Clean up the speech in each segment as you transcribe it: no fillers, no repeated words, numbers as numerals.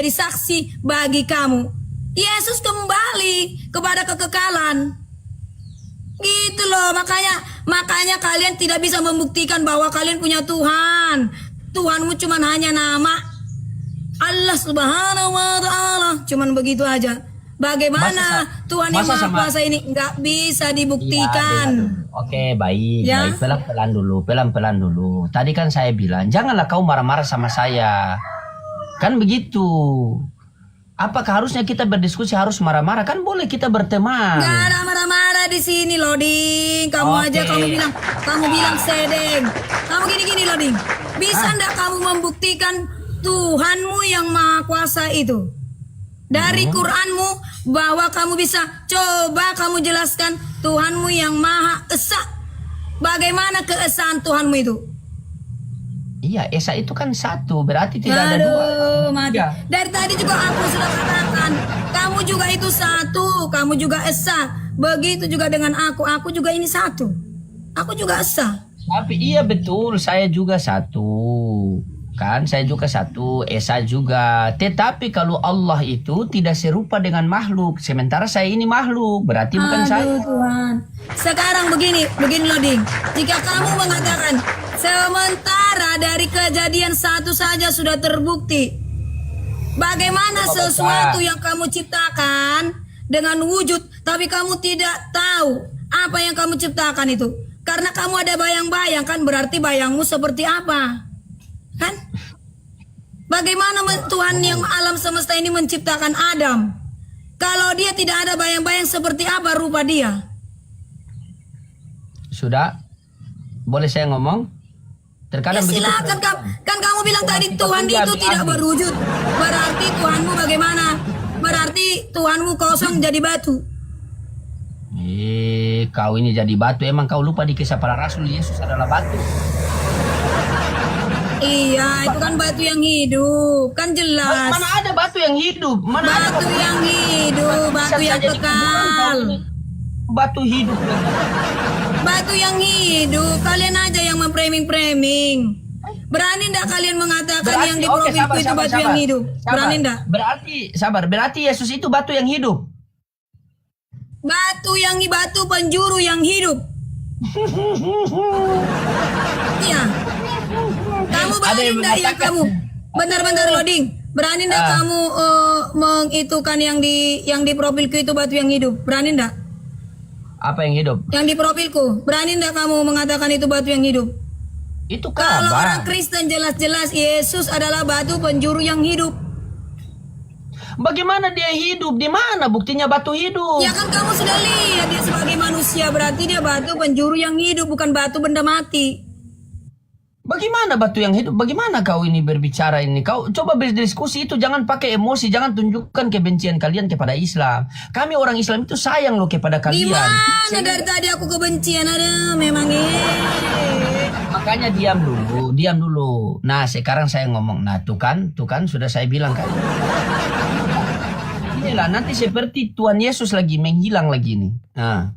menjadi saksi bagi kamu. Yesus kembali kepada kekekalan. Gitu loh, makanya kalian tidak bisa membuktikan bahwa kalian punya Tuhan. Tuhanmu cuma hanya nama Allah Subhanahu wa Ta'ala. Cuman begitu aja. Bagaimana Tuhan yang Maha Kuasa ini nggak bisa dibuktikan. Oke, baik, Ya. baik, pelan-pelan dulu. Tadi kan saya bilang, janganlah kau marah-marah sama saya. Kan begitu. Apakah harusnya kita berdiskusi harus marah-marah? Kan boleh kita berteman. Gak ada marah-marah di sini loh, Ding. Kamu Oke. aja kamu bilang sedeng. Kamu gini loh, Ding. Bisa ndak kamu membuktikan Tuhanmu yang Maha Kuasa itu dari Quranmu, bahwa kamu bisa coba kamu jelaskan Tuhanmu yang Maha Esa. Bagaimana keesaan Tuhanmu itu? Iya, Esa itu kan satu, berarti tidak ada dua. Mati. Ya. Dari tadi juga aku sudah katakan, kamu juga itu satu, kamu juga Esa. Begitu juga dengan aku juga ini satu. Aku juga Esa. Tapi iya betul, saya juga satu. Kan, saya juga satu, Esa juga. Tetapi kalau Allah itu tidak serupa dengan makhluk, sementara saya ini makhluk, berarti bukan saya. Aduh Tuhan. Sekarang begini loh, Ding. Jika kamu mengatakan sementara dari kejadian satu saja sudah terbukti, bagaimana sesuatu yang kamu ciptakan dengan wujud, tapi kamu tidak tahu apa yang kamu ciptakan itu? Karena kamu ada bayang-bayang, kan berarti bayangmu seperti apa? Kan? Bagaimana Tuhan yang alam semesta ini menciptakan Adam? Kalau dia tidak ada bayang-bayang, seperti apa rupa dia? Sudah? Boleh saya ngomong? Terkadang begitu. Silakan, kan kamu bilang tadi Tuhan itu tidak berwujud. Berarti Tuhanmu bagaimana? Berarti Tuhanmu kosong jadi batu. Kau ini jadi batu. Emang kau lupa di kisah para rasul Yesus adalah batu? Iya, itu kan batu yang hidup, kan jelas. Mana ada batu yang hidup? Mana ada Batu yang hidup, batu yang kekal. Batu hidup. Batu yang hidup, kalian aja yang memframing-framing. Berani ndak kalian mengatakan yang di profilku itu batu yang hidup? Berani ndak? Berarti Yesus itu batu yang hidup. Batu penjuru yang hidup. Iya. Kamu berani ndak ya kamu? Bentar loading. Berani ndak kamu mengitukan yang di profilku itu batu yang hidup? Berani ndak? Apa yang hidup? Yang di profilku. Berani ndak kamu mengatakan itu batu yang hidup? Itu Kalau orang kabar. Kristen jelas-jelas Yesus adalah batu penjuru yang hidup. Bagaimana dia hidup? Di mana buktinya batu hidup? Ya kan kamu sudah lihat dia sebagai manusia, berarti dia batu penjuru yang hidup, bukan batu benda mati. Bagaimana batu yang hidup? Bagaimana kau ini berbicara ini? Kau coba berdiskusi itu, jangan pakai emosi, jangan tunjukkan kebencian kalian kepada Islam. Kami orang Islam itu sayang loh kepada kalian. Gimana dari tadi aku kebencian ada memang Makanya diam dulu. Nah, sekarang saya ngomong. Nah, tuh kan sudah saya bilang kan. Inilah nanti seperti Tuhan Yesus lagi menghilang lagi nih. Nah.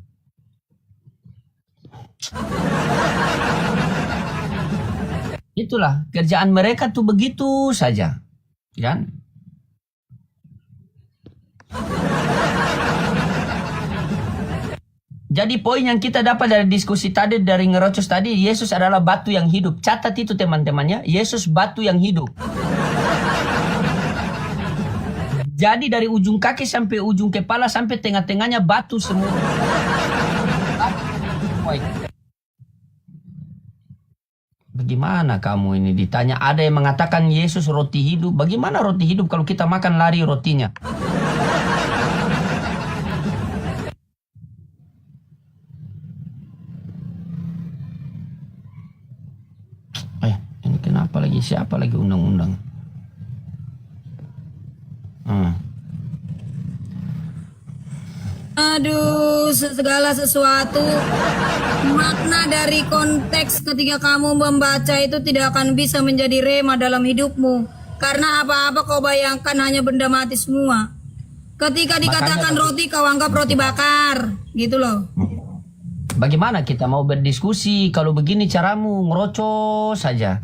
Itulah kerjaan mereka tuh begitu saja, kan? Jadi poin yang kita dapat dari diskusi tadi, dari ngerocos tadi, Yesus adalah batu yang hidup. Catat itu teman-temannya, Yesus batu yang hidup. Jadi dari ujung kaki sampai ujung kepala sampai tengah-tengahnya batu semua. Bagaimana kamu ini ditanya? Ada yang mengatakan Yesus roti hidup. Bagaimana roti hidup kalau kita makan lari rotinya? Ini kenapa lagi? Siapa lagi undang-undang? Aduh, segala sesuatu makna dari konteks ketika kamu membaca itu tidak akan bisa menjadi rema dalam hidupmu. Karena apa-apa kau bayangkan hanya benda mati semua. Ketika dikatakan roti, kau anggap roti bakar, gitu loh. Bagaimana kita mau berdiskusi kalau begini caramu ngerocos saja?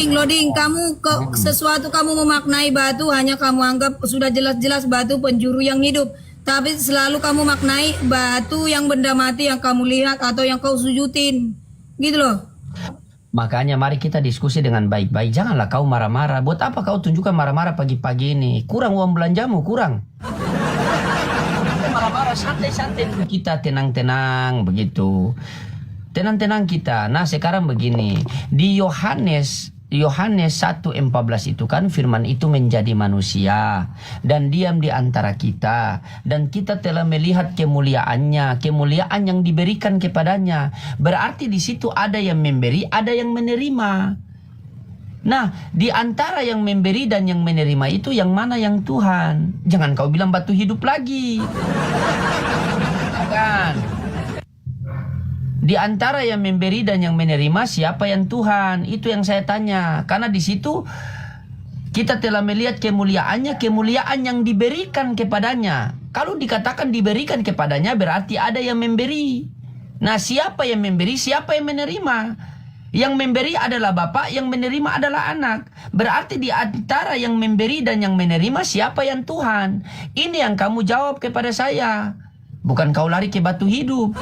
Loading, kamu sesuatu kamu memaknai batu hanya kamu anggap sudah jelas-jelas batu penjuru yang hidup, tapi selalu kamu maknai batu yang benda mati yang kamu lihat atau yang kau sujudin, gitu loh. Makanya mari kita diskusi dengan baik-baik. Janganlah kau marah-marah. Buat apa kau tunjukkan marah-marah pagi-pagi ini? Kurang uang belanjamu, kurang. Marah-marah, santai-santai. Kita tenang-tenang begitu. Tenang-tenang kita. Nah sekarang begini. Di Yohanes 1:14 itu kan firman itu menjadi manusia dan diam di antara kita, dan kita telah melihat kemuliaannya, kemuliaan yang diberikan kepadanya. Berarti di situ ada yang memberi, ada yang menerima. Nah, di antara yang memberi dan yang menerima itu yang mana yang Tuhan? Jangan kau bilang batu hidup lagi. Kan? Di antara yang memberi dan yang menerima siapa yang Tuhan? Itu yang saya tanya. Karena di situ kita telah melihat kemuliaannya, kemuliaan yang diberikan kepadanya. Kalau dikatakan diberikan kepadanya berarti ada yang memberi. Nah, siapa yang memberi, siapa yang menerima? Yang memberi adalah Bapa, yang menerima adalah Anak. Berarti di antara yang memberi dan yang menerima siapa yang Tuhan? Ini yang kamu jawab kepada saya. Bukan kau lari ke batu hidup.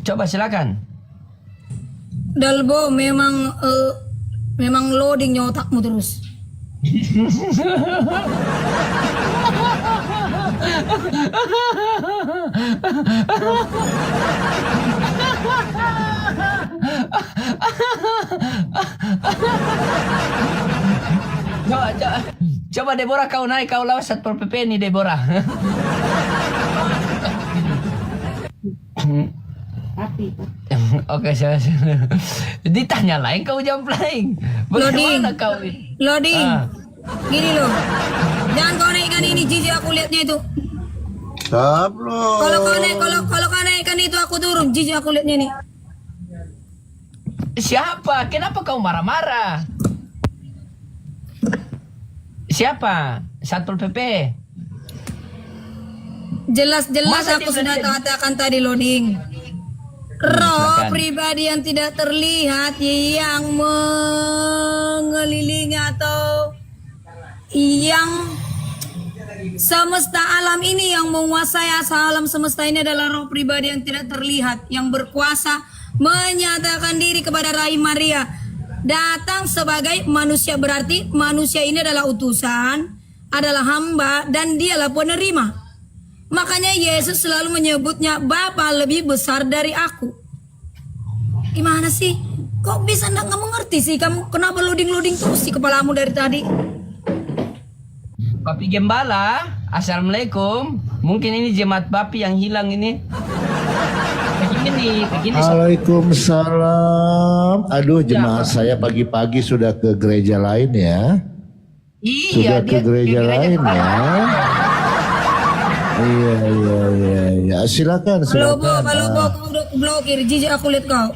Coba silakan. Dalbo memang loadingnya otakmu terus. Coba Deborah kau naik, kau lawan Satpol PP ini Deborah. Oke, saya ditanya lain kau jawab lain. Bagaimana kau ini? Loading. Gini loh. Jangan kau naikkan ini, jijik aku lihatnya itu. Stop lo. Kalau kau naikkan itu aku turun, jijik aku lihatnya nih. Siapa? Kenapa kau marah-marah? Siapa? Satpol PP. Jelas-jelas Masa aku dia sudah berani- katakan tadi loading. Roh silakan. pribadi yang tidak terlihat yang mengelilingi atau yang semesta alam ini, yang menguasai alam semesta ini adalah roh pribadi yang tidak terlihat, yang berkuasa menyatakan diri kepada Rahim Maria, datang sebagai manusia. Berarti manusia ini adalah utusan, adalah hamba, dan dialah penerima. Makanya Yesus selalu menyebutnya Bapa lebih besar dari aku. Gimana sih? Kok bisa nggak mengerti sih? Kamu kenapa loading terus di kepalamu dari tadi? Papi Gembala, Assalamualaikum. Mungkin ini jemaat Papi yang hilang ini. Begini. Waalaikumsalam. Aduh, jemaah saya pagi-pagi sudah ke gereja lain ya. Iya, Sudah ke gereja lain ya. Iya. Silakan. Kalau kau udah blokir, jijik aku lihat kau.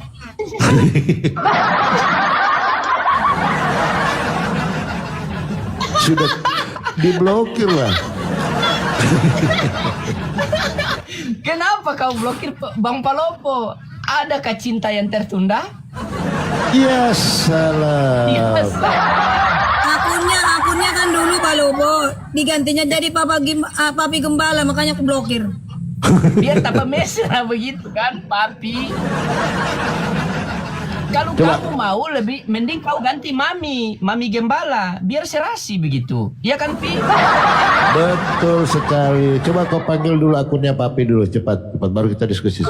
Sudah diblokir lah. Kenapa kau blokir Bang Palopo? Adakah cinta yang tertunda? Ya salam. Yes. Akunnya kan dulu Palopo, digantinya jadi Papi Gembala, makanya aku blokir. Biar tambah mesra begitu kan, Papi. Kalau kamu mau lebih mending kau ganti Mami Gembala, biar serasi begitu. Iya kan, Pi? Betul sekali. Coba kau panggil dulu akunnya Papi dulu, cepat baru kita diskusi.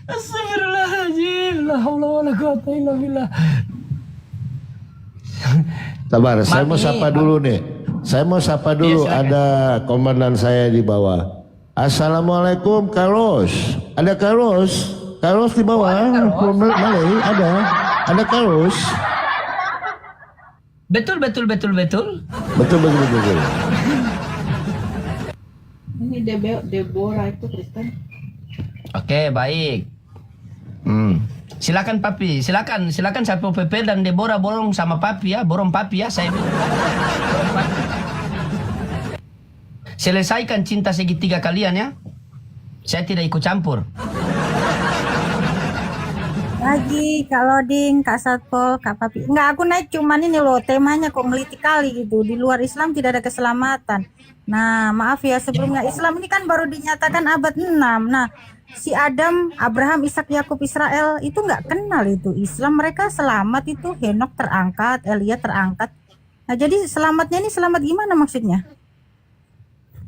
Astagfirullahaladzim. La haula wala quwata illa billah. Sabar, saya mau Mami, sapa dulu nih. Saya mau sapa dulu, Iya, silakan. ada komandan saya di bawah. Assalamualaikum, Carlos. Ada Carlos? Carlos di bawah. Malay, ada Carlos. Betul. Betul. Ini Deborah itu Kristen. Oke, baik. Silakan Papi, silakan Sapo Pepe dan Deborah borong sama Papi ya, borong Papi ya, saya bilang. Borong Papi. Selesaikan cinta segitiga kalian ya. Saya tidak ikut campur. Lagi Kak Loding, Kak Satpol, Kak Papi. Enggak, aku naik cuman ini loh, temanya kok ngelitik kali gitu. Di luar Islam tidak ada keselamatan. Nah, maaf ya, sebelumnya Islam ini kan baru dinyatakan abad 6. Nah, si Adam, Abraham, Ishak, Yakub, Israel itu nggak kenal itu Islam. Mereka selamat itu, Henok terangkat, Elia terangkat. Nah, jadi selamatnya ini selamat gimana maksudnya?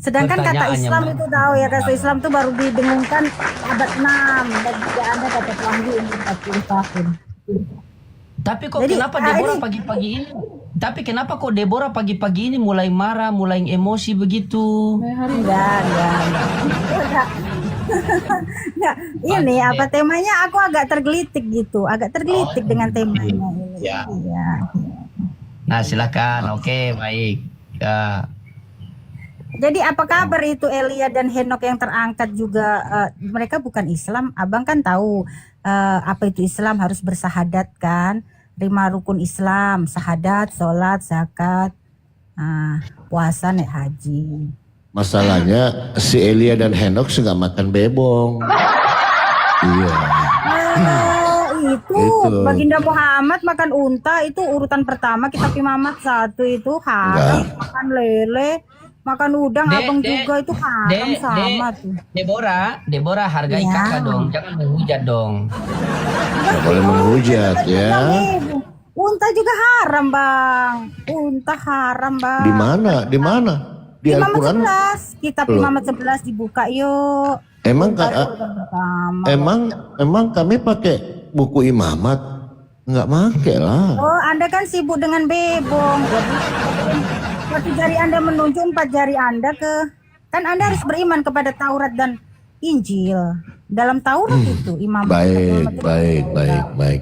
Sedangkan kata Pertanyaannya, Islam Mbak. itu tahu ya, kata Islam itu baru didengungkan abad 6 dan juga Anda dapat lagi umur 40 tahun. Tapi kok Jadi, kenapa Deborah ini- pagi-pagi ini? Tapi kenapa kok Deborah pagi-pagi ini mulai marah, mulai emosi begitu? Enggak. Enggak, ini apa temanya aku agak tergelitik gitu, agak tergelitik dengan temanya ini. Ya. Iya. Nah, silakan. Oke, baik. Ya. Jadi apa kabar itu Elia dan Henok yang terangkat juga mereka bukan Islam. Abang kan tahu apa itu Islam, harus bersahadat kan, 5 rukun Islam, sahadat, sholat, zakat, puasa, naik haji. Masalahnya si Elia dan Henok suka makan bebong. Iya. Itu Baginda Muhammad makan unta itu urutan pertama, kitab Imamat 1 itu haram. Enggak. Makan lele, makan udang, abang juga itu haram sama tuh. Deborah hargai Ya. kakak dong, jangan menghujat dong. Nggak boleh menghujat ya. Unta juga haram bang, unta haram bang. Di mana? Di mana? Di Imamat Al-Quran? 11, kitab Loh. Imamat 11 dibuka yuk. Emang Unta Kak, urutan pertama. emang kami pakai buku imamat? Nggak make lah. Oh, Anda kan sibuk dengan bebong. Jadi, satu jari Anda menunjuk, 4 jari Anda ke... Kan Anda harus beriman kepada Taurat dan Injil. Dalam Taurat itu, Imam. Baik.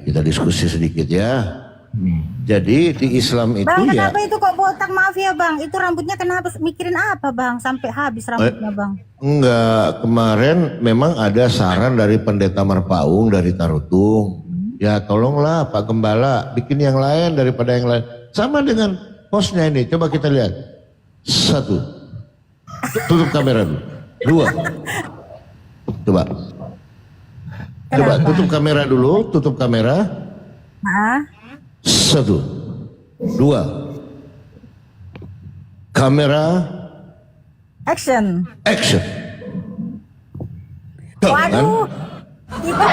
Kita diskusi sedikit ya. Jadi di Islam itu Bang, ya. kenapa itu kok botak? Maaf ya Bang, itu rambutnya kenapa? Mikirin apa Bang? Sampai habis rambutnya Bang. Enggak, kemarin memang ada saran dari Pendeta Marpaung dari Tarutung. Ya tolonglah Pak Gembala bikin yang lain daripada yang lain. Sama dengan hostnya ini, coba kita lihat. 1, tutup kamera dulu. 2, coba tutup kamera dulu, tutup kamera. Hah? 1, 2, kamera, Action. action. Tuh, kan? Waduh. Itu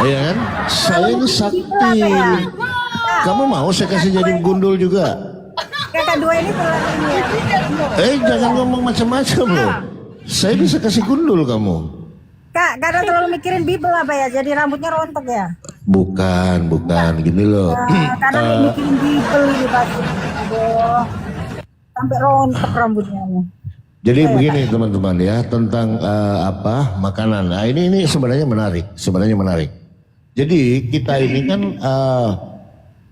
Iya kan? Saya ini sakti. Kamu mau saya kasih jadi gundul juga? kakak dua ini terlalu ini ya. Jangan ngomong macam-macam loh. Saya bisa kasih gundul kamu. Kak, karena terlalu mikirin Bible apa ya? Jadi rambutnya rontok ya? Bukan. Gini loh. Karena mikirin Bible ini pasti. Aduh. Sampai rontok rambutnya. Jadi begini teman-teman ya tentang makanan. Nah ini sebenarnya menarik. Jadi kita ini kan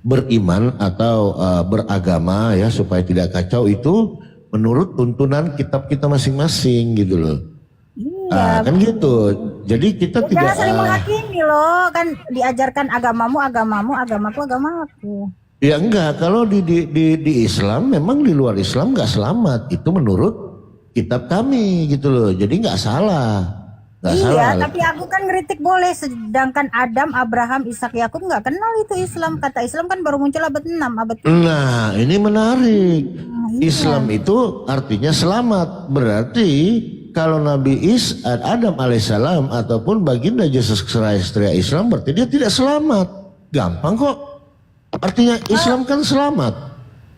beriman atau beragama ya supaya tidak kacau itu menurut tuntunan kitab kita masing-masing gitu loh. Iya. Kan gitu. Jadi kita tidak Jangan saling menghakimi loh. Kan diajarkan agamamu, agamaku. ya enggak, kalau di Islam memang di luar Islam enggak selamat. Itu menurut kitab kami gitu loh. Jadi enggak salah. Enggak Iya, salah. tapi aku kan ngeritik boleh. Sedangkan Adam, Abraham, Ishak, Yakub nggak kenal itu Islam. Kata Islam kan baru muncul abad 6, abad Nah, ini menarik. Islam itu artinya selamat. Berarti kalau Nabi Adam alaihissalam ataupun baginda Yesus Kristus Islam berarti dia tidak selamat. Gampang kok. Artinya Islam kan selamat.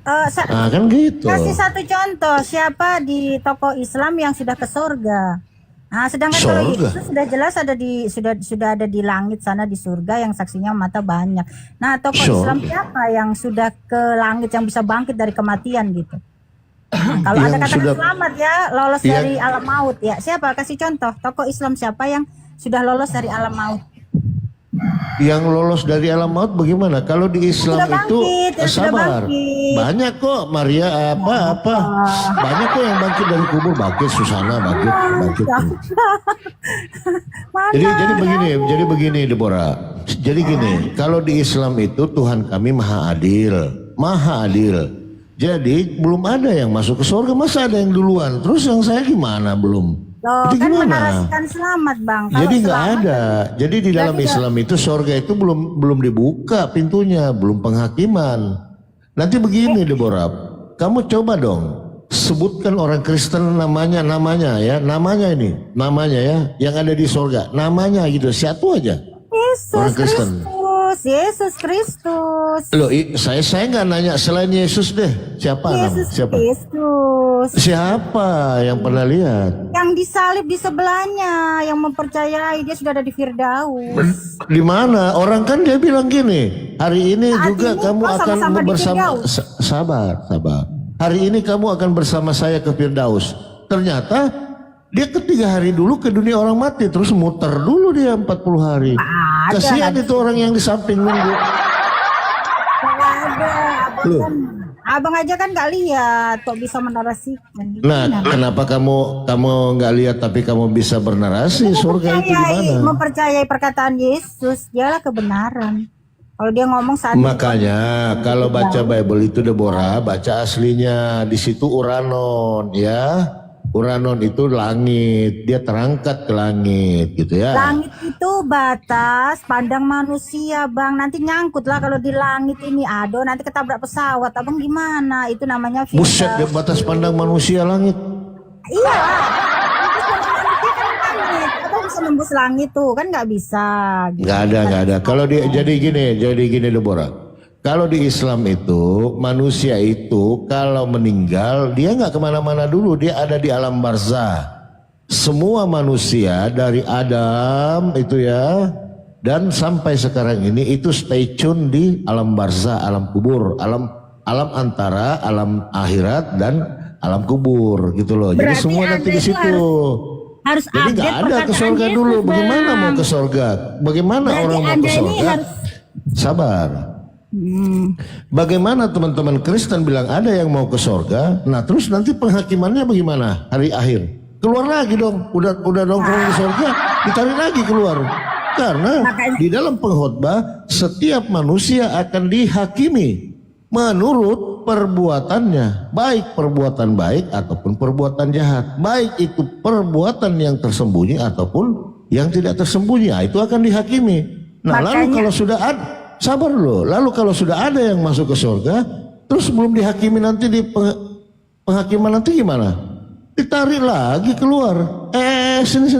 Nah, kan gitu. Kasih satu contoh, siapa di tokoh Islam yang sudah ke surga? Nah, sedangkan kalau Surga? Yesus sudah jelas ada di sudah ada di langit sana di surga yang saksinya mata banyak. Nah, tokoh Surga. Islam siapa yang sudah ke langit yang bisa bangkit dari kematian gitu? Nah, kalau Yang ada katakan sudah- selamat ya, lolos Yang- dari alam maut ya. Siapa? Kasih contoh, tokoh Islam siapa yang sudah lolos dari alam maut? Yang lolos dari alam maut bagaimana? Kalau di Islam Sudah itu bangkit, ya sudah sabar. bangkit. Banyak kok Maria apa. Banyak kok yang bangkit dari kubur, bangkit Susana, bangkit. Mana? Jadi begini Deborah. Jadi gini, kalau di Islam itu Tuhan kami maha adil. Maha adil. Jadi belum ada yang masuk ke surga, masa ada yang duluan? Terus yang saya gimana belum? Loh, Itu kan gimana? menarasikan selamat bang. Kalau Jadi nggak selamat, ada. Jadi di dalam Berarti Islam itu surga itu belum dibuka pintunya, belum penghakiman. Nanti begini Deborah, kamu coba dong sebutkan orang Kristen namanya ya, namanya ya, yang ada di surga, namanya gitu, satu aja. Yesus Orang Kristen. Yesus Kristus. Loh, saya nggak nanya selain Yesus deh, siapa nama? Yesus Siapa? Kristus. Siapa yang pernah lihat? Yang disalib di sebelahnya, yang mempercayai dia sudah ada di Firdaus. Di mana? Orang kan dia bilang gini, hari ini Saat juga ini kamu kau akan sama-sama di bersama. Firdaus. Sabar. Hari ini kamu akan bersama saya ke Firdaus. Ternyata dia 3 hari dulu ke dunia orang mati, terus muter dulu dia 40 hari. Ada, Kasihan itu orang yang di samping nunggu. Nggak ada. Loh. Abang aja kan nggak lihat, kok bisa menarasikan. Nah, kenapa kamu nggak lihat tapi kamu bisa bernarasi surga itu di mana? Mempercayai perkataan Yesus, dialah kebenaran. Kalau dia ngomong saat Makanya kalau baca Bible itu Deborah, baca aslinya. Di situ Uranon ya. Uranon itu langit, dia terangkat ke langit gitu ya. langit itu batas pandang manusia bang, nanti nyangkut lah kalau di langit ini. Aduh, nanti ketabrak pesawat, abang gimana? Itu namanya Buset, dia batas pandang manusia langit. Iya, atau bisa nembus langit tuh kan nggak bisa. Gitu. Nggak ada. Kalau dia jadi gini Deborah. Kalau di Islam itu manusia itu kalau meninggal dia nggak kemana-mana dulu, dia ada di alam barzah. Semua manusia dari Adam itu ya dan sampai sekarang ini itu stay tune di alam barzah, alam kubur, alam antara alam akhirat dan alam kubur gitu loh. Jadi Berarti semua nanti Anda di itu situ. Harus Jadi nggak update ada ke perkataan surga Yesus, dulu. Bagaimana Bang. mau ke surga? Bagaimana Berarti orang mau Anda ke ini surga? harus- Sabar. Bagaimana teman-teman Kristen bilang ada yang mau ke surga? Nah terus nanti penghakimannya bagaimana hari akhir? Keluar lagi dong. Udah nongkrong di surga, ditarik lagi keluar. Karena di dalam pengkhotbah setiap manusia akan dihakimi menurut perbuatannya, baik perbuatan baik ataupun perbuatan jahat, baik itu perbuatan yang tersembunyi ataupun yang tidak tersembunyi. Nah, itu akan dihakimi. Nah, lalu kalau sudah ada, sabar loh. Lalu kalau sudah ada yang masuk ke surga, terus belum dihakimi nanti di penghakiman nanti gimana? Ditarik lagi keluar. Sini.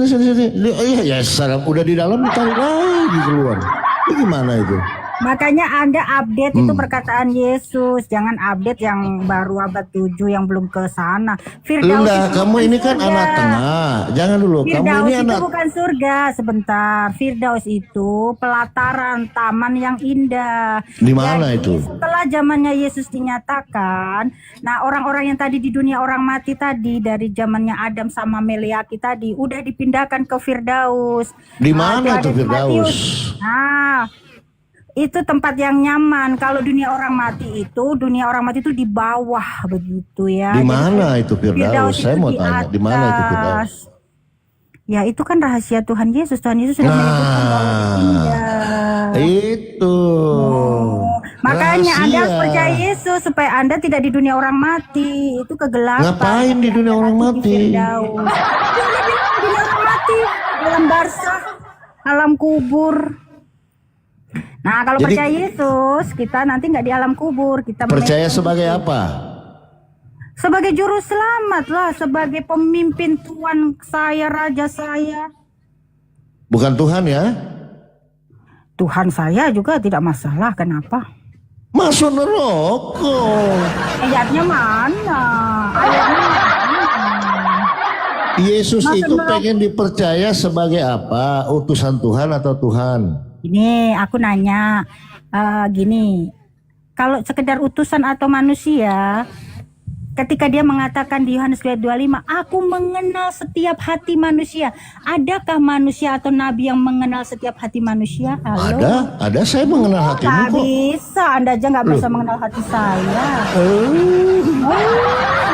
Iya, salam udah di dalam ditarik lagi keluar. Ini gimana itu? Makanya Anda update itu perkataan Yesus, jangan update yang baru abad 7 yang belum ke sana. Firdaus Enggak, itu kamu bukan ini kan surga. anak tengah. Jangan dulu, kamu Firdaus ini itu anak. bukan surga, sebentar. Firdaus itu pelataran taman yang indah. Di mana Jadi, itu? Setelah zamannya Yesus dinyatakan, nah orang-orang yang tadi di dunia orang mati tadi dari zamannya Adam sama Meleaki tadi udah dipindahkan ke Firdaus. Di Nah, mana ada tuh di Firdaus? Matius. Nah, itu tempat yang nyaman. Kalau dunia orang mati itu di bawah begitu ya. Di Jadi mana itu Firdaus? Saya itu mau di tanya, di mana itu Firdaus? atas. Ya itu kan rahasia Tuhan Yesus. Tuhan Yesus sudah menyebutkan bahwa indah. Itu. Makanya Anda harus Rahasia. percaya Yesus supaya Anda tidak di dunia orang mati. Itu kegelapan. Ngapain di dunia orang Nanti mati? di Firdaus. Dia bilang dunia orang mati, alam barzah, alam kubur. Nah kalau Jadi- percaya Yesus, kita nanti nggak di alam kubur. Kita Percaya melihat sebagai apa? sebagai juru selamat lah, sebagai pemimpin Tuhan saya, raja saya. Bukan Tuhan ya? Tuhan saya juga tidak masalah. Kenapa? Masuk neraka. Ayatnya mana? Ayatnya mana? Yesus Masuk itu neraka. pengen dipercaya sebagai apa? Utusan Tuhan atau Tuhan? Ini aku nanya gini, kalau sekedar utusan atau manusia, ketika dia mengatakan di Yohanes 25, aku mengenal setiap hati manusia. Adakah manusia atau nabi yang mengenal setiap hati manusia? Halo? Ada saya mengenal hatimu Nggak kok. bisa, Anda aja nggak bisa mengenal hati saya.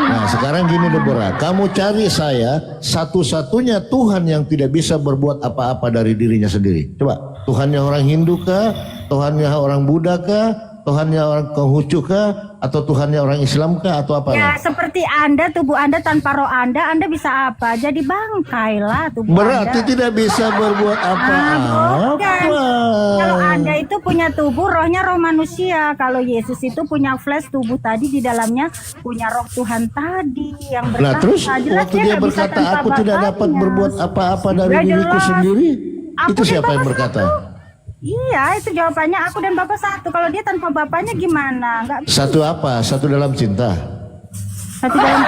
Nah sekarang gini Deborah, kamu cari saya satu-satunya Tuhan yang tidak bisa berbuat apa-apa dari dirinya sendiri. Coba, Tuhannya orang Hindu kah? Tuhannya orang Buddha kah? Tuhannya orang Konghucu kah? Atau Tuhannya orang Islam kah? Atau apa? Ya seperti Anda, tubuh Anda tanpa roh Anda bisa apa? Jadi bangkai lah tubuh Berarti Anda. tidak bisa berbuat apa-apa. Bukan. Kalau Anda itu punya tubuh, rohnya roh manusia. Kalau Yesus itu punya flesh, tubuh tadi di dalamnya punya roh Tuhan tadi yang berkata. Nah terus Jelas waktu dia nggak bisa berkata tanpa aku tidak dapat Bapaknya. berbuat apa-apa dari Ya, diriku jelas. sendiri. Aku Itu dan siapa yang Bapak berkata? satu. Iya, itu jawabannya aku dan Bapak satu. Kalau dia tanpa Bapaknya gimana? Nggak bisa. Satu apa? Satu dalam cinta. Satu dalam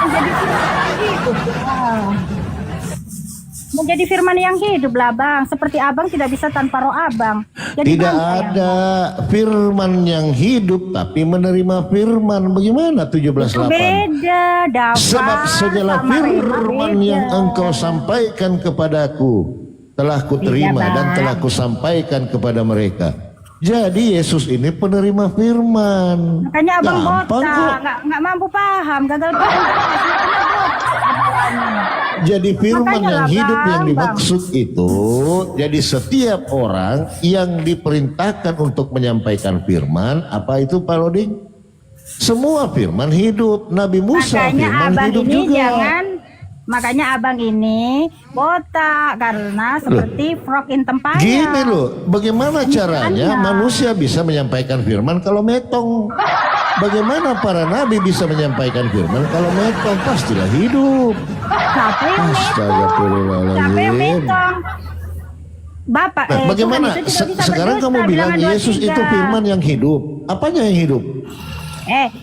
menjadi firman yang hidup lah. Menjadi firman yang hidup lah Bang. Seperti Abang tidak bisa tanpa roh Abang. Jadi Tidak bangkai, ada firman yang hidup tapi menerima firman. Bagaimana 17:8? beda, Dawa. Sebab segala sama Rema firman beda. yang engkau sampaikan kepadaku telah kuterima Beda, dan Bang. telah kusampaikan kepada mereka. Jadi Yesus ini penerima firman. Makanya Abang Gampang botak, kok. nggak mampu paham, gagal paham. Jadi firman Makanya yang lah, hidup Bang, yang dimaksud itu, jadi setiap orang yang diperintahkan untuk menyampaikan firman, apa itu Pak Loding? Semua firman hidup. Nabi Musa Makanya firman Abang hidup ini juga. makanya Abang ini botak karena seperti frog in tempatnya. Gini loh, bagaimana caranya manusia bisa menyampaikan firman kalau metong? Bagaimana para nabi bisa menyampaikan firman kalau metong? Pastilah hidup. Siapa yang metong? Astagfirullahaladzim. Siapa yang metong? Bapak, Nah, bagaimana? Tuhan itu tidak bisa Sekarang berdusta, kamu bilang bilangan Yesus 23. itu firman yang hidup. Apanya yang hidup?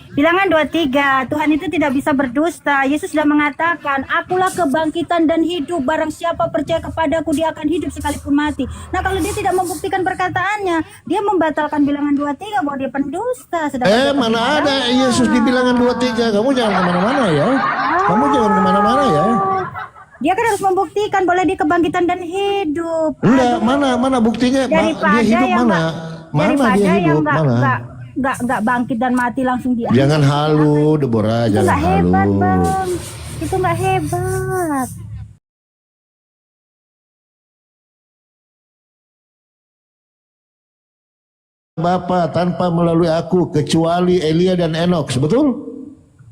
Bilangan 23, Tuhan itu tidak bisa berdusta. Yesus sudah mengatakan, akulah kebangkitan dan hidup. Barang siapa percaya kepadaku, dia akan hidup sekalipun mati. Nah, kalau dia tidak membuktikan perkataannya, dia membatalkan bilangan 23 bahwa dia pendusta. Sedangkan dia Mana kebenaran. ada Yesus di bilangan 23. Kamu jangan kemana-mana ya. Kamu jangan kemana-mana ya. Dia kan harus membuktikan boleh dia kebangkitan dan hidup. Enggak, mana buktinya? Daripada Dia hidup yang mana? Mana daripada dia yang hidup? Mana? nggak bangkit dan mati langsung diambil. Jangan halu, Deborah, Itu jangan nggak hebat, halu. Bang. Itu nggak hebat. Bapa tanpa melalui aku kecuali Elia dan Enoch, betul?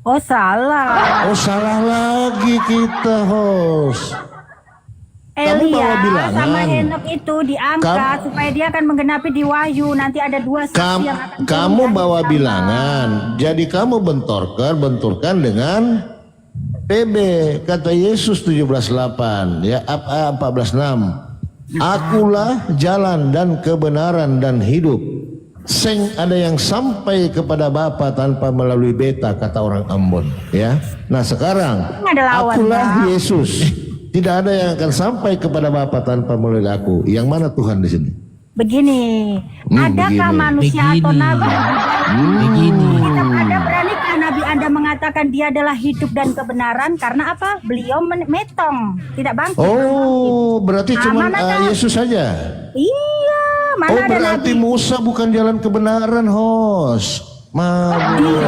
Oh, salah. Oh salah lagi kita, host. Kamu bawa Elia bilangan. sama Henok itu diangkat supaya dia akan menggenapi di Wahyu. Nanti ada dua saksi yang akan Kamu kuliah bawa bersama. bilangan, jadi kamu benturkan dengan PB, kata Yesus 17:8 ya, 14:6. Akulah jalan dan kebenaran dan hidup. Seng ada yang sampai kepada Bapa tanpa melalui beta, kata orang Ambon ya. Nah sekarang Ini ada lawan, akulah Bang. Yesus. Tidak ada yang akan sampai kepada Bapa tanpa melalui aku. Yang mana Tuhan di sini? Begini, adakah begini. manusia atau Begini. nabi? Begini. Ada beranikah nabi Anda mengatakan dia adalah hidup dan kebenaran karena apa? Beliau metong, tidak bangkit. Oh, berarti cuma mana tahu? Yesus saja. Iya, mana Oh, ada berarti nabi? Musa bukan jalan kebenaran, host. Mabuk.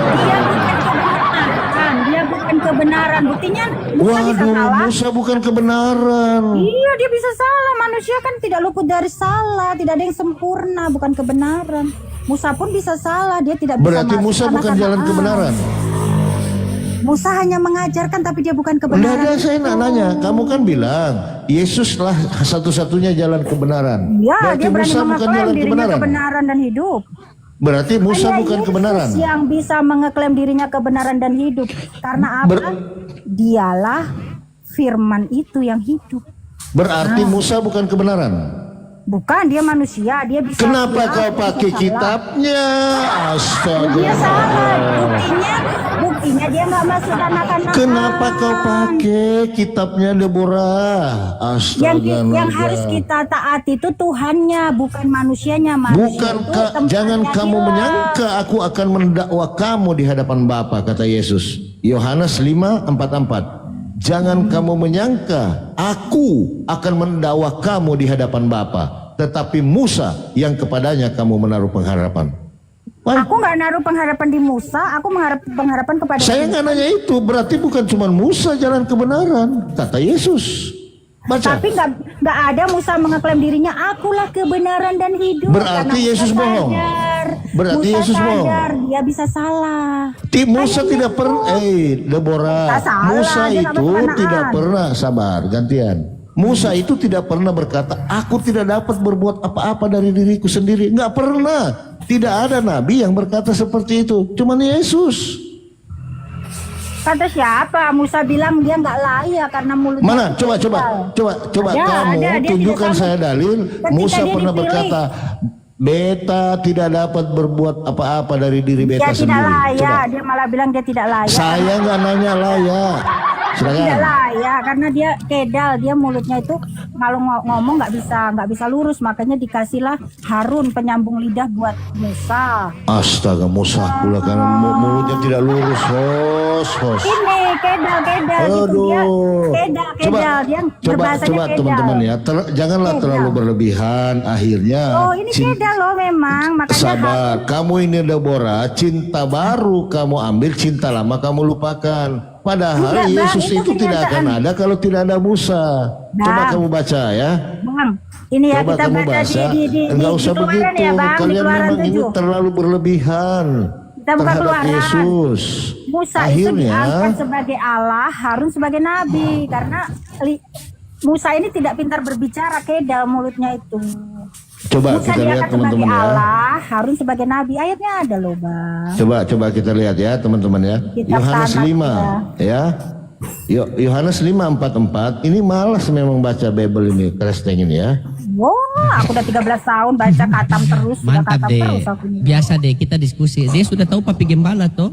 Dia bukan kebenaran. Buktinya Musa bisa Waduh, salah. Musa bukan kebenaran. Iya, dia bisa salah. Manusia kan tidak luput dari salah. Tidak ada yang sempurna, bukan kebenaran. Musa pun bisa salah. Dia tidak bisa Berarti masuk Musa karena bukan jalan kebenaran. kebenaran. Musa hanya mengajarkan tapi dia bukan Enggak kebenaran. ada, saya nak nanya. Kamu kan bilang Yesuslah satu-satunya jalan kebenaran. Ya, Berarti dia berani Musa bukan mengeklaim jalan dirinya kebenaran. kebenaran dan hidup. Berarti Musa Hanya bukan Yesus kebenaran. yang bisa mengeklaim dirinya kebenaran dan hidup. Karena apa? Dialah firman itu yang hidup. Berarti Musa bukan kebenaran. Bukan, dia manusia, dia bisa. Kenapa dia kau bisa pakai salah. kitabnya? Astaga. Dia salah. Buktinya dia nggak masuk anak-anak. Kenapa kau pakai kitabnya Deborah? Astaga. Yang harus kita taati itu Tuhannya, bukan manusianya. Bukan, jangan kamu menyangka aku akan mendakwa kamu di hadapan Bapa, kata Yesus. Yohanes 5:44. Jangan kamu menyangka aku akan mendakwa kamu di hadapan Bapa, tetapi Musa yang kepadanya kamu menaruh pengharapan. Wah, Aku nggak naruh pengharapan di Musa, aku pengharapan kepada saya nggak nanya itu, berarti bukan cuma Musa jalan kebenaran, kata Yesus. Baca. Tapi nggak ada Musa mengeklaim dirinya akulah kebenaran dan hidup. Berarti Karena Yesus Musa bohong. sadar. Berarti Musa Yesus bohong. sadar, dia bisa salah. Musa tidak pernah, Deborah, Tak salah, Musa dia nggak itu berkenaan. tidak pernah, sabar, gantian. Musa itu tidak pernah berkata, aku tidak dapat berbuat apa-apa dari diriku sendiri. Nggak pernah. Tidak ada nabi yang berkata seperti itu. Cuman Yesus. Kata siapa? Musa bilang dia nggak layak karena mulutnya. Mana? Coba Ada, kamu ada, dia tunjukkan tidak saya dalil. Ketika Musa dia pernah dipilih. berkata, beta tidak dapat berbuat apa-apa dari diri beta Dia tidak sendiri. layak. Coba. Dia malah bilang dia tidak layak. Saya nggak nanya layak. Tidak Silakan. layak karena dia kedal, dia mulutnya itu kalau ngomong nggak bisa lurus, makanya dikasihlah Harun penyambung lidah buat Musa. Astaga, Musa pula kan mulutnya tidak lurus. Hos. Ini kedal gitu dia. Aduh. Kedal dia berbahasanya kedal. Teman-teman ya, janganlah Kedal. terlalu berlebihan. Akhirnya. Oh ini kedal loh memang, makanya Sabar, kamu ini Deborah, cinta baru kamu ambil, cinta lama kamu lupakan. Padahal Enggak, Bang, Yesus itu itu tidak akan kenyataan. ada kalau tidak ada Musa. Coba Bang. kamu baca ya. Bang, ini ya Coba kita kamu baca baca. di Enggak usah Keluaran begitu. ya, Bang, di Kalian Keluaran memang ini 7. terlalu berlebihan Kita buka terhadap Keluaran. Yesus. Musa itu Akhirnya diangkat sebagai Allah, Harun sebagai nabi karena Musa ini tidak pintar berbicara, kedal mulutnya itu. coba Musa kita lihat diangkat sebagai teman-teman ya. Allah, Harun sebagai nabi. Ayatnya ada loh, Bang. Coba kita lihat ya teman-teman ya. Kitab Yohanes Tanakh 5 ya. Yohanes 5:44. Ini malas memang baca Bible ini, Kristeng ini ya. Wah, aku udah 13 tahun baca katam terus, udah Mantap katam deh. terus aku ini. Biasa deh kita diskusi. Dia sudah tahu Papi Gembala toh?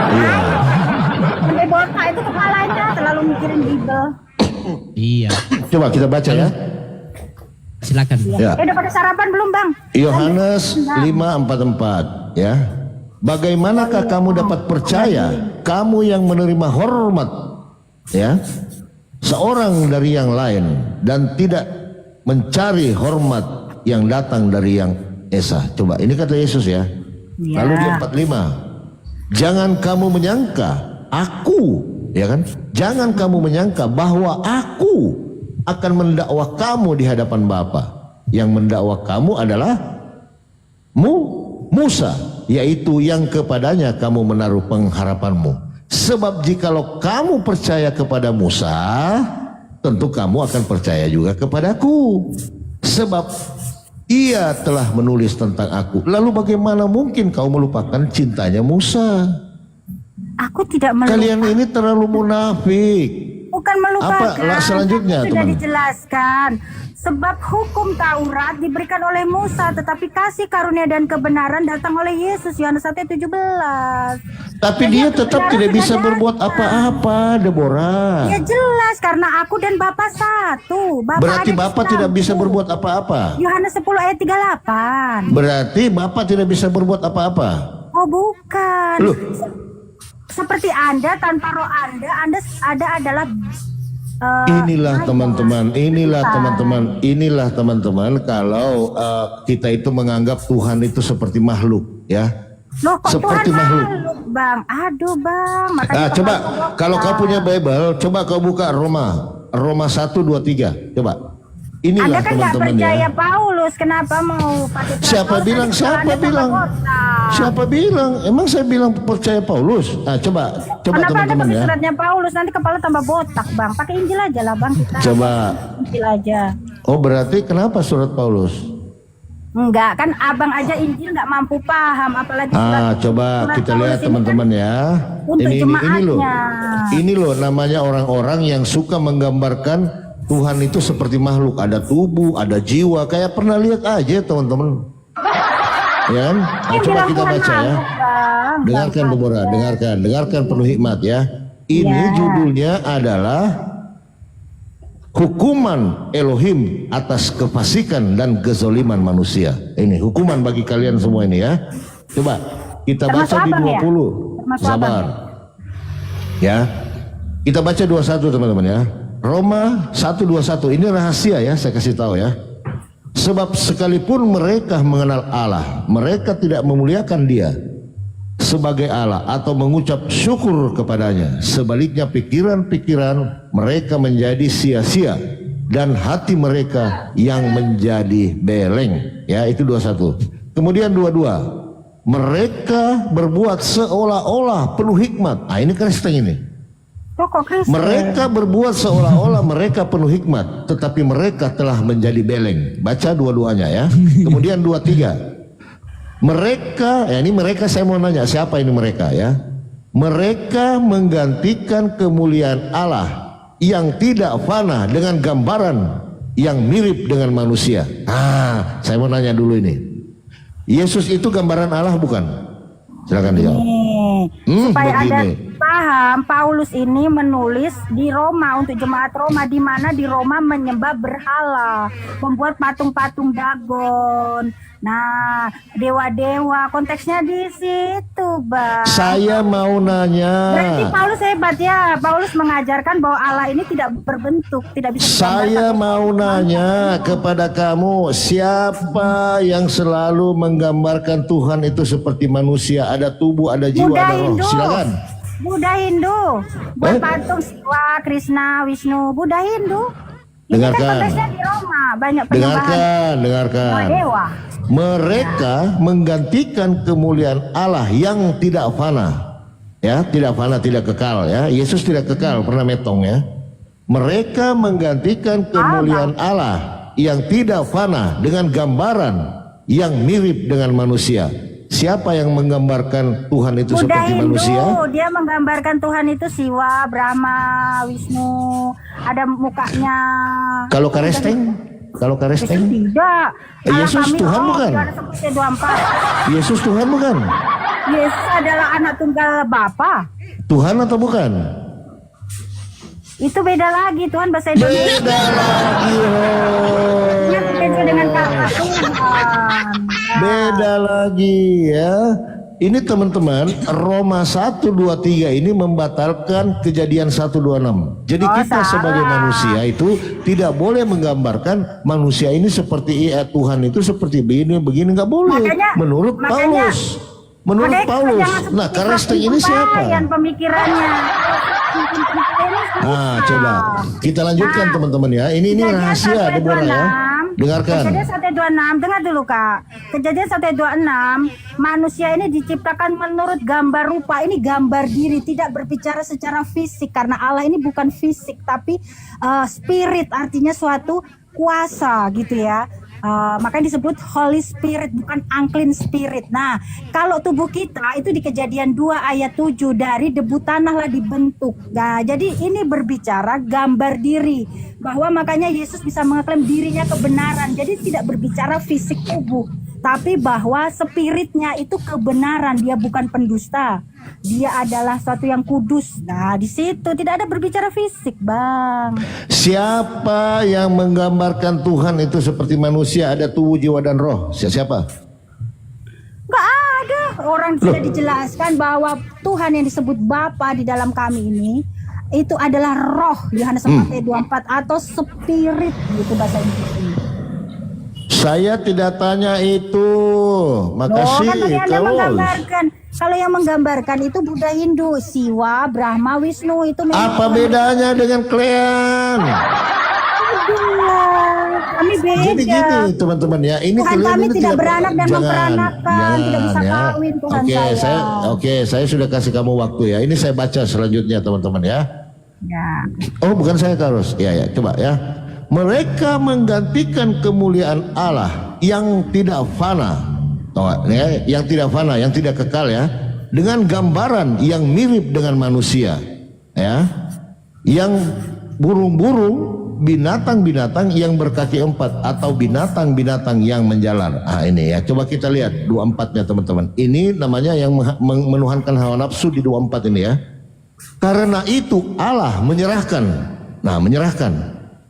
Iya. Sampai botak itu kepalanya terlalu mikirin Bible. Iya. Coba kita baca ya. Silakan. Ya. Udah pada sarapan belum, Bang? Yohanes 5:44 ya. Bagaimanakah kamu dapat percaya, kamu yang menerima hormat ya seorang dari yang lain dan tidak mencari hormat yang datang dari yang esa. Coba ini kata Yesus ya. Ya. Lalu di 45, jangan kamu menyangka aku, ya kan? Jangan kamu menyangka bahwa aku akan mendakwa kamu di hadapan Bapa. Yang mendakwa kamu adalah Musa, yaitu yang kepadanya kamu menaruh pengharapanmu. Sebab jikalau kamu percaya kepada Musa, tentu kamu akan percaya juga kepadaku. Sebab ia telah menulis tentang aku. Lalu bagaimana mungkin kau melupakan cintanya Musa? Aku tidak melupakan. Kalian ini terlalu munafik. Bukan melupakan. Apa selanjutnya, Sudah teman? dijelaskan. Sebab hukum Taurat diberikan oleh Musa, tetapi kasih karunia dan kebenaran datang oleh Yesus. Yohanes 1:17. Tapi dia tetap tidak bisa berbuat apa-apa, Deborah. Ya jelas karena aku dan Bapa satu. Berarti ada di Bapak tidak bisa dalamku. berbuat apa-apa. Yohanes 10 ayat 38. Berarti Bapak tidak bisa berbuat apa-apa. Oh bukan. Loh. Seperti Anda tanpa roh Anda adalah Inilah teman-teman, kalau kita itu menganggap Tuhan itu seperti makhluk, ya. Loh kok Seperti Tuhan makhluk. Bang? Aduh Bang. Makanya Coba kepala kalau kau punya Bible, coba kau buka Roma 1:23. Coba. Inilah Anda kan nggak teman-teman percaya ya. Paulus, kenapa mau pakai Siapa Paulus? bilang? Nanti Siapa Anda tambah bilang? botak. Siapa bilang? Emang saya bilang percaya Paulus? Coba Kenapa Anda teman-teman pakai ya. suratnya Paulus? Nanti kepala tambah botak Bang. Pakai Injil aja lah Bang kita. Coba. Injil aja. Oh berarti kenapa surat Paulus? Enggak, kan abang aja Injil nggak mampu paham, apalagi Coba surat kita Paulus lihat ini teman-teman ya. untuk Ini loh. jemaatnya. Ini loh namanya orang-orang yang suka menggambarkan Tuhan itu seperti makhluk, ada tubuh, ada jiwa. Kayak pernah lihat aja teman-teman. Ya kan? Nah, coba kita baca ya. Dengarkan Deborah, dengarkan penuh hikmat ya. Ini judulnya adalah hukuman Elohim atas kefasikan dan kezoliman manusia. Ini hukuman bagi kalian semua ini ya. Coba kita baca di 20. Sabar. Ya. Kita baca 21 teman-teman ya. Roma 1:21 ini rahasia ya, saya kasih tahu ya. Sebab sekalipun mereka mengenal Allah, mereka tidak memuliakan Dia sebagai Allah atau mengucap syukur kepadanya. Sebaliknya pikiran-pikiran mereka menjadi sia-sia dan hati mereka yang menjadi beleng. Ya, itu 21. Kemudian 22. Mereka berbuat seolah-olah penuh hikmat. Ah, ini Kristen ini. Mereka berbuat seolah-olah mereka penuh hikmat, tetapi mereka telah menjadi beleng. Baca dua-duanya ya. Kemudian 23. Mereka, ya ini mereka, saya mau nanya siapa ini mereka ya. Mereka menggantikan kemuliaan Allah yang tidak fana dengan gambaran yang mirip dengan manusia. Saya mau nanya dulu ini. Yesus itu gambaran Allah bukan? Silakan dijawab. Supaya ada begini. paham, Paulus ini menulis di Roma untuk jemaat Roma, di mana di Roma menyembah berhala, membuat patung-patung Dagon. Nah, dewa-dewa, konteksnya di situ, Bang. Saya mau nanya. Berarti Paulus hebat ya. Paulus mengajarkan bahwa Allah ini tidak berbentuk, tidak bisa digambarkan. Saya mau nanya kepada kamu, siapa yang selalu menggambarkan Tuhan itu seperti manusia, ada tubuh, ada jiwa, Buddha ada roh? Hindu. Silakan. Buddha Hindu. Buat patung Siwa, Krishna, Wisnu, Buddha Hindu. Ini Dengarkan. kan konteksnya di Roma, banyak penyembahan Dengarkan. dewa. Mereka menggantikan kemuliaan Allah yang tidak fana. Ya, tidak fana, tidak kekal ya. Yesus tidak kekal, pernah metong ya. Mereka menggantikan kemuliaan Allah yang tidak fana dengan gambaran yang mirip dengan manusia. Siapa yang menggambarkan Tuhan itu Buddha seperti Hindu, manusia? dia menggambarkan Tuhan itu Siwa, Brahma, Wisnu, ada mukanya. Kalau Karesteng? Kalau Karesteng? Tidak. Yesus Allah kami, Tuhan bukan? Yohanes 10:24. Yesus Tuhan bukan? Yesus adalah anak tunggal Bapa. Tuhan atau bukan? Itu beda lagi, Tuhan bahasa Indonesia. Beda lagi. Dia beda dengan kata Tuhan. Beda lagi ya. Ini teman-teman, Roma 1:23 ini membatalkan Kejadian 1:26. Jadi kita sebagai manusia itu tidak boleh menggambarkan manusia ini seperti Tuhan itu seperti begini nggak boleh. Menurut Paulus. Menurut Paulus. Nah, Karesteng ini siapa? Pemikirannya. Coba kita lanjutkan teman-teman ya. Ini rahasia Deborah ya. Dengarkan. Kejadian 1:26, dengar dulu Kak. Kejadian 1:26, manusia ini diciptakan menurut gambar rupa. Ini gambar diri, tidak berbicara secara fisik. Karena Allah ini bukan fisik, tapi spirit, artinya suatu kuasa gitu ya. Makanya disebut Holy Spirit, bukan unclean spirit. Nah, kalau tubuh kita itu di Kejadian 2 ayat 7, dari debu tanah lah dibentuk. Nah, jadi ini berbicara gambar diri, bahwa makanya Yesus bisa mengaklaim dirinya kebenaran. Jadi tidak berbicara fisik tubuh, tapi bahwa spiritnya itu kebenaran. Dia bukan pendusta, dia adalah suatu yang kudus. Nah, di situ tidak ada berbicara fisik, Bang. Siapa yang menggambarkan Tuhan itu seperti manusia, ada tubuh, jiwa dan roh? Siapa? Nggak ada. Orang sudah dijelaskan bahwa Tuhan yang disebut Bapa di dalam kami ini itu adalah roh, Yohanes 4:24, atau spirit gitu bahasa Inggrisnya. Saya tidak tanya itu. Makasih. Kalau yang menggambarkan itu Buddha Hindu, Siwa, Brahma, Wisnu, itu memang. Apa bedanya dengan kalian? Kami beda. Jadi gini teman-teman ya, ini Tuhan kalian kami ini tidak beranak dan memperanakan, tidak bisa ya. kawin Tuhan saya. Saya sudah kasih kamu waktu ya. Ini saya baca selanjutnya teman-teman ya. Ya. Oh, bukan saya Karus. Ya, coba ya. Mereka menggantikan kemuliaan Allah yang tidak fana. Yang tidak fana, yang tidak kekal ya, dengan gambaran yang mirip dengan manusia ya, yang burung-burung binatang-binatang yang berkaki 4 atau binatang-binatang yang menjalar. Ini ya, coba kita lihat 24-nya teman-teman. Ini namanya yang menuhankan hawa nafsu di 24 ini ya. Karena itu Allah menyerahkan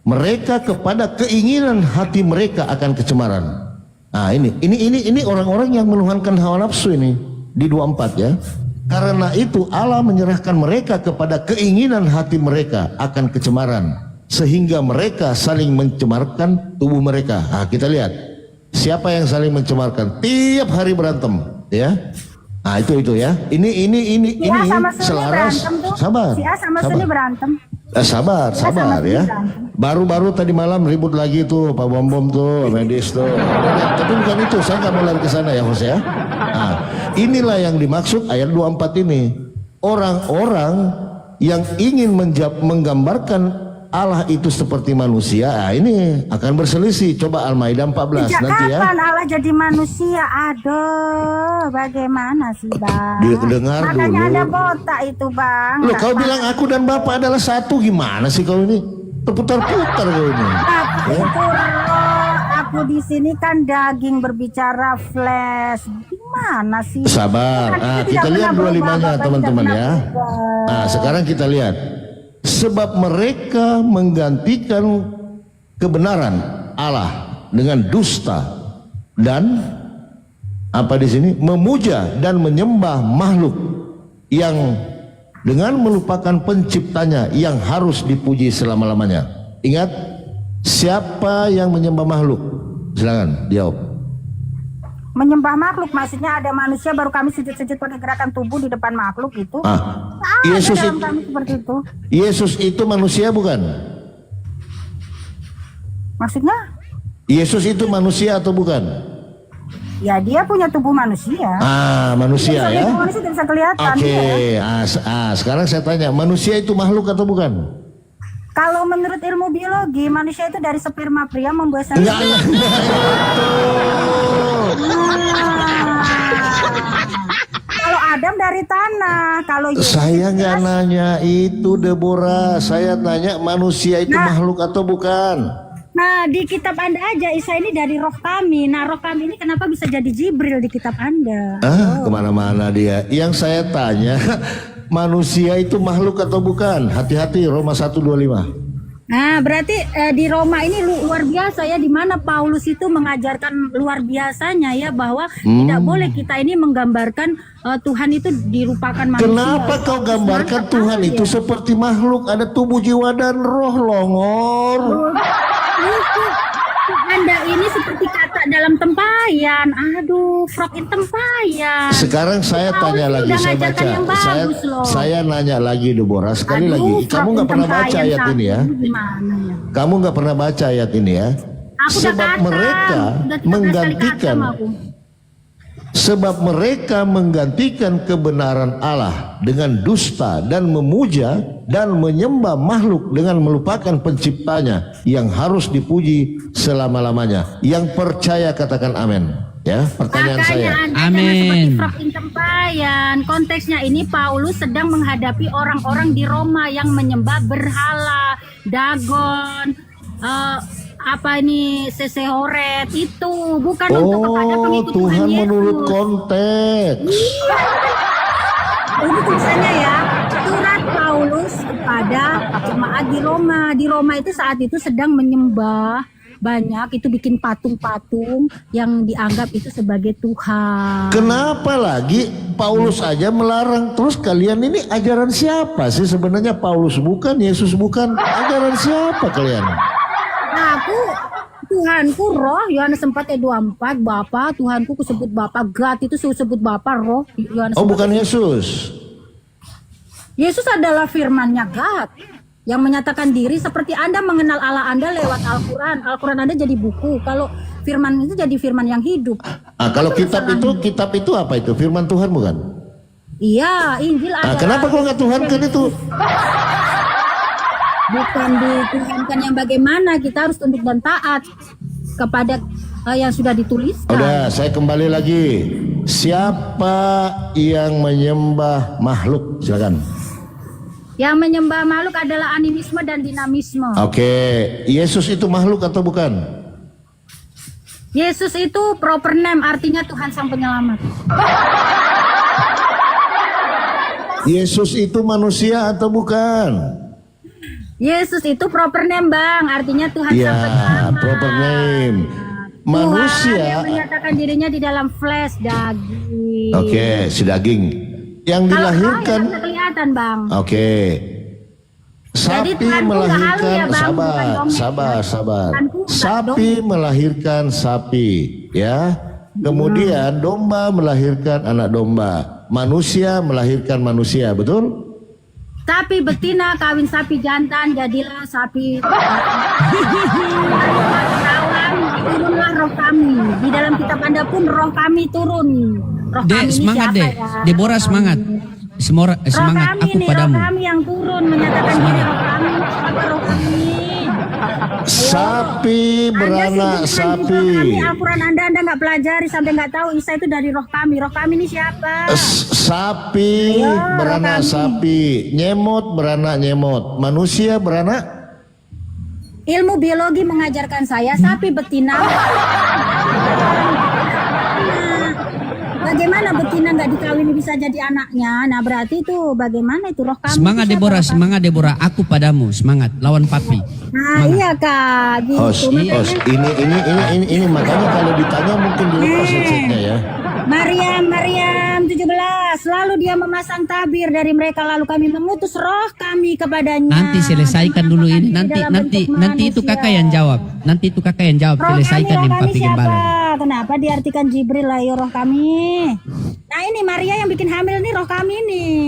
mereka kepada keinginan hati mereka akan kecemaran. Ini orang-orang yang menuhankan hawa nafsu ini di 24 ya. Karena itu Allah menyerahkan mereka kepada keinginan hati mereka akan kecemaran, sehingga mereka saling mencemarkan tubuh mereka. Kita lihat siapa yang saling mencemarkan, tiap hari berantem ya. Itu ya. Ini sama Sunni selaras. berantem tuh. Sabar. Si A sama Sunni berantem. Sabar ya. Baru-baru tadi malam ribut lagi tuh Pak Bom tuh, Medis tuh. Tapi bukan itu, saya nggak mau lari ke sana ya Hos ya. Inilah yang dimaksud ayat 24 ini. Orang-orang yang ingin menggambarkan Allah itu seperti manusia, ini akan berselisih. Coba Al-Maidah 14 Sejak nanti ya. kapan Allah jadi manusia? Aduh, bagaimana sih Bang? Dengar Makanya dulu. ada botak itu Bang. Loh, kau bilang aku dan Bapak adalah satu, gimana sih kau ini? Terputar-putar kau ini. Aku itu roh, aku di sini kan daging berbicara flash. Gimana sih? Sabar. Kita lihat 25-nya teman-teman ya. Sekarang kita lihat. Sebab mereka menggantikan kebenaran Allah dengan dusta dan apa di sini? Memuja dan menyembah makhluk yang dengan melupakan penciptanya yang harus dipuji selama-lamanya. Ingat, siapa yang menyembah makhluk? Silakan jawab. Menyembah makhluk maksudnya ada manusia baru kami sujud-sujud pakai gerakan tubuh di depan makhluk itu. Yesus dalam itu, kami seperti itu. Yesus itu manusia bukan? Maksudnya? Yesus itu manusia atau bukan? Ya dia punya tubuh manusia. Manusia ya. Manusia tidak bisa kelihatan. Oke. Ya. Sekarang saya tanya, manusia itu makhluk atau bukan? Kalau menurut ilmu biologi manusia itu dari sperma pria membuat Enggak. Kalau Adam dari tanah, kalau Yesus Saya nggak nanya itu, Deborah. Saya tanya manusia itu makhluk atau bukan? Nah di kitab Anda aja Isa ini dari roh kami. Nah roh kami ini kenapa bisa jadi Jibril di kitab Anda? Kemana-mana dia. Yang saya tanya, manusia itu makhluk atau bukan? Hati-hati, Roma 1:25. Nah, berarti di Roma ini luar biasa ya, di mana Paulus itu mengajarkan luar biasanya ya bahwa tidak boleh kita ini menggambarkan Tuhan itu dirupakan manusia. Kenapa kau gambarkan Tuhan itu seperti makhluk? Ada tubuh, jiwa dan roh, Longor. Anda ini seperti kata dalam tempayan. Aduh, frog in tempayan. Sekarang saya tanya lagi, saya baca. Saya nanya lagi, Deborah. Sekali lagi, kamu nggak pernah baca ayat ini ya? Kamu nggak pernah baca ayat ini ya? Sebab mereka menggantikan kebenaran Allah dengan dusta dan memuja dan menyembah makhluk dengan melupakan penciptanya yang harus dipuji selama-lamanya. Yang percaya katakan amin. Ya, pertanyaan saya. Amin. Konteksnya ini Paulus sedang menghadapi orang-orang di Roma yang menyembah berhala, Dagon, Sesehoret itu bukan untuk kepada pengikut Tuhan Yesus. menurut konteks. Ini tulisannya ya, surat Paulus kepada jemaat di Roma. Di Roma itu saat itu sedang menyembah banyak, itu bikin patung-patung yang dianggap itu sebagai Tuhan. Kenapa lagi Paulus aja melarang? Terus kalian ini ajaran siapa sih sebenarnya? Paulus bukan, Yesus bukan. Ajaran siapa kalian? Aku Tuhanku roh, Yohanes 4:24, Bapa, Tuhanku kusebut Bapa, God itu sebut Bapa, roh, Yohanes 4. Bukan Yesus. Yesus adalah firman-Nya God yang menyatakan diri seperti Anda mengenal Allah Anda lewat Al-Quran. Al-Quran Anda jadi buku. Kalau firman itu jadi firman yang hidup. Kalau kitab itu apa itu? Firman Tuhan bukan? Iya, Injil adalah. Kenapa kau nggak Tuhankan itu? Bukan dituhankan yang bagaimana, kita harus tunduk dan taat kepada yang sudah dituliskan. Udah, saya kembali lagi. Siapa yang menyembah makhluk? Silakan. Yang menyembah makhluk adalah animisme dan dinamisme. Oke, Yesus itu makhluk atau bukan? Yesus itu proper name, artinya Tuhan Sang Penyelamat. Yesus itu manusia atau bukan? Yesus itu proper name, Bang, artinya Tuhan Sang Ya, Penyelamat. proper name. Tuhan yang Manusia. menyatakan dirinya di dalam flesh daging. Oke, si daging. Yang Kalau dilahirkan. bisa kelihatan, Bang. Oke. Jadi Sapi Tuhanku nggak halu melahirkan ya, Bang, bukan sabar, dongeng. sabar. Tuhanku nggak Sapi melahirkan sapi, ya. Kemudian domba melahirkan anak domba. Manusia melahirkan manusia, betul? Sapi betina kawin sapi jantan, jadilah sapi. Kawan, turunlah roh kami. Di dalam kitab Anda pun roh kami turun. Roh Dek, kami ini semangat, siapa Dek. ya? Deborah semangat. Roh Semangat kami aku nih, padamu. roh kami yang turun menyatakan diri roh kami. Siapa roh kami? Sapi beranak Anda sapi. sibuk dengan Roh kami, Al-Quran Anda nggak pelajari sampai nggak tahu Isa itu dari roh kami. Roh kami ini siapa? Sapi Ayo, beranak roh kami. sapi, nyemot beranak nyemot, manusia beranak. Ilmu biologi mengajarkan saya sapi betina. Bagaimana betina nggak dikawini bisa jadi anaknya? Nah berarti itu bagaimana itu roh kami? Semangat itu siapa Deborah, roh kami? semangat Deborah. Aku padamu, semangat. Lawan papi. Nah iya kak, gitu. Host, ini makanya kalau ditanya mungkin dilepas headsetnya ya. Maryam 17. Lalu dia memasang tabir dari mereka, lalu kami mengutus roh kami kepadanya. Nanti selesaikan dulu ini. Nanti itu kakak yang jawab. Nanti itu kakak yang jawab. Roh Selesaikan kami, yang roh kami papi siapa? gembala. Kenapa diartikan Jibril lah ya roh kami? Nah ini Maria yang bikin hamil nih roh kami nih.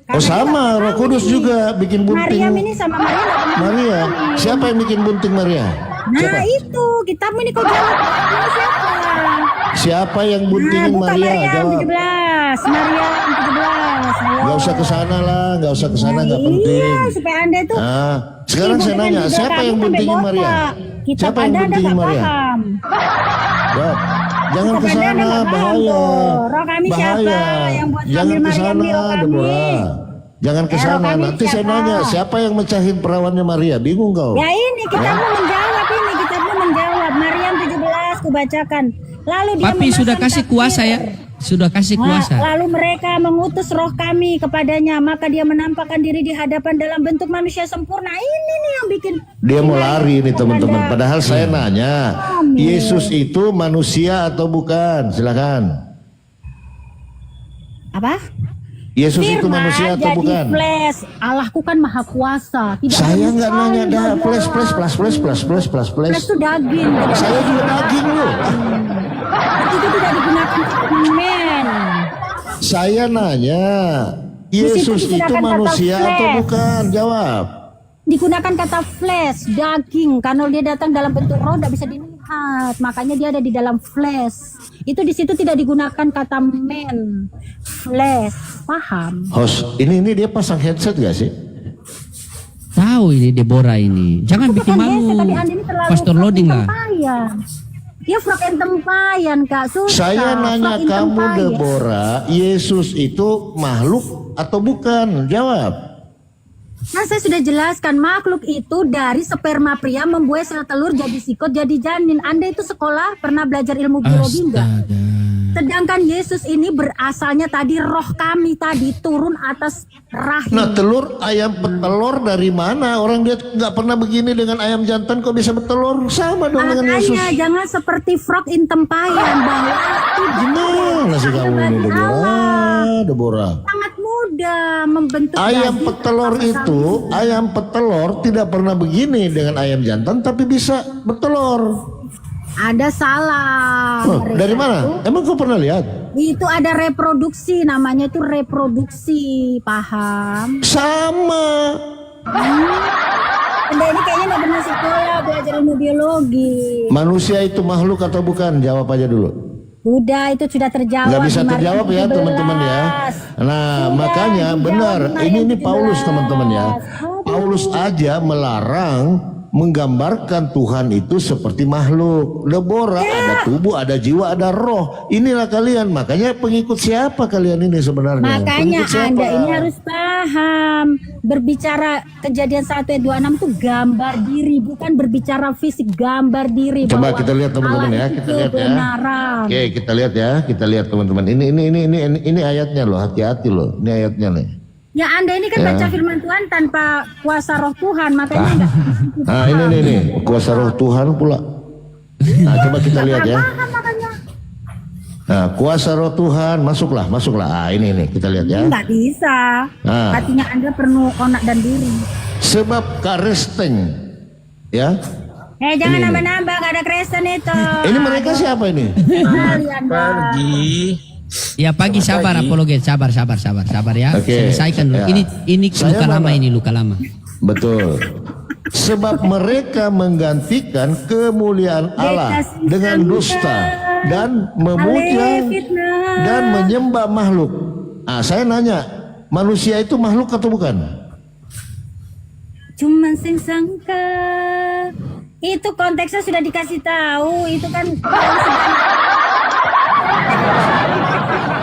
Oh sama, Roh Kudus juga bikin Maryam bunting. ini sama Maria nggak pernah Maria, hamil. siapa yang bikin bunting Maria? Nah itu kitabmu ini kau jawab. Ini siapa? Siapa yang Nah, buntingin bukan Maria? Maryam Jawab. 17. Maryam 17. Ayo. Gak usah ke sana lah, gak usah ke sana, nggak Iya, penting. supaya Anda itu Nah, sekarang saya sibuk nanya, dengan siapa juga yang kamu buntingin sampai Maria? botak. Kitab Siapa yang Anda buntingin nggak Maria? paham. Jawab. Jangan ke Kitab Anda sana, nggak paham bahaya. tuh. Roh kami siapa Bahaya. yang buat Jangan hamil ke Maryam nih, roh sana, kami? Deborah. Jangan ke Roh sana. kami Nanti saya siapa? nanya, siapa yang mecahin perawannya Maria? Bingung kau? Ya ini kitabmu menjawab ini, kitabmu menjawab. Maryam 17 kubacakan. Lalu dia Papi sudah memasang kasih tabir. kuasa ya. Sudah kasih kuasa. Lalu mereka mengutus roh kami kepadanya, maka dia menampakkan diri di hadapan dalam bentuk manusia sempurna. Ini nih yang bikin Dia mau lari nih teman-teman. Anda. Padahal saya nanya, Amin. Yesus itu manusia atau bukan? Silakan. Apa? Yesus itu manusia atau jadi bukan? flesh. Allahku kan maha kuasa. Tidak Saya ada nggak mustahil nanya dah. bagi Plus Allah. plus. Flesh itu daging. Saya juga daging loh. Itu tidak digunakan untuk men. Saya nanya, Di situ Yesus itu digunakan kata manusia atau flesh. bukan? Jawab. Digunakan kata flesh, daging. Karena dia datang dalam bentuk roh, tidak bisa dilihat. Makanya dia ada di dalam flesh. Itu di situ tidak digunakan kata men, flesh. Paham? Host, ini dia pasang headset gak sih? Tahu ini Deborah ini. Jangan Itu bikin kan malu. biasa, tapi Anda ini terlalu Pastor frog loading lah. tempayan. Dia frog and tempayan, Kak. Susah. Saya nanya Frog and kamu tempayan. Deborah, Yesus itu makhluk atau bukan? Jawab. Nah, saya sudah jelaskan makhluk itu dari sperma pria membuat sel telur jadi sikot jadi janin. Anda itu sekolah pernah belajar ilmu biologi enggak? Astaga. Sedangkan Yesus ini berasalnya tadi roh kami tadi turun atas rahim. Nah telur ayam petelur dari mana? Orang dia nggak pernah begini dengan ayam jantan kok bisa bertelur? Sama dong dengan Yesus. Makanya jangan seperti frog in tempayan bahwa Gimana sih kamu ini Deborah? sangat mudah membentuk Ayam daging petelur tanpa itu, ayam petelur tidak pernah begini dengan ayam jantan tapi bisa bertelur. ada salah. Oh, Mereka dari mana? Emang kau pernah lihat? Itu ada reproduksi, namanya itu reproduksi, paham? Sama. Anda ini kayaknya nggak pernah sekolah belajar ilmu biologi. Manusia itu makhluk atau bukan? Jawab aja dulu. Udah itu sudah terjawab. Nggak bisa di Maryam terjawab ya 17. teman-teman ya. Nah Sudah makanya dijawab benar. di Maryam Ini 17. Paulus teman-teman ya. Paulus aja melarang menggambarkan Tuhan itu seperti makhluk. Deborah ada tubuh, ada jiwa, ada roh. Inilah kalian. Makanya pengikut siapa kalian ini sebenarnya? Makanya Pengikut siapa? Anda ini harus paham. Berbicara Kejadian 1 ayat 26 itu gambar diri, bukan berbicara fisik, gambar diri. Coba bahwa kita lihat teman-teman Allah ya, itu kita lihat ya. kebenaran. Oke, kita lihat ya, kita lihat teman-teman. Ini ayatnya loh, hati-hati loh. Ini ayatnya nih. Ya Anda ini kan Ya. baca firman Tuhan tanpa kuasa roh Tuhan, makanya enggak. Nah, ini kuasa roh Tuhan pula. Nah, coba kita lihat ya. Paham makanya. Nah, kuasa roh Tuhan, masuklah. Ah, ini kita lihat ya. Enggak bisa. Nah. Hatinya Anda penuh onak dan diri. Sebab karesteng, ya. Jangan Ini. nambah-nambah, gak ada Kristen itu. Ini mereka siapa ini? Kalian Ya pagi sabar apologet, sabar ya. Oke. Selesaikan dulu. Ya. Ini Saya luka lama mana? ini luka lama. Betul. Sebab mereka menggantikan kemuliaan Allah dengan dusta dan memuja dan menyembah makhluk. Ah, saya nanya, manusia itu makhluk atau bukan? Cuman sing sangka. Itu konteksnya sudah dikasih tahu. Itu kan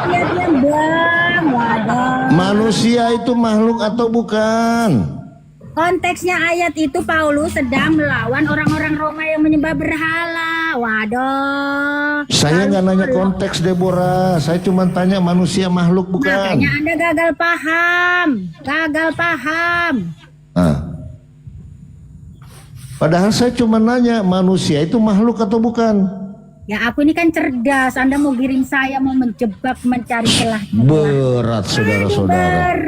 lihat bang, waduh. Manusia itu makhluk atau bukan? Konteksnya ayat itu Paulus sedang melawan orang-orang Roma yang menyembah berhala. Waduh. Saya nggak nanya konteks Deborah, saya cuma tanya manusia makhluk bukan? Makanya Anda gagal paham. Nah. Padahal saya cuma nanya manusia itu makhluk atau bukan? Ya aku ini kan cerdas. Anda mau giring saya, mau menjebak, mencari celah. Berat saudara-saudara.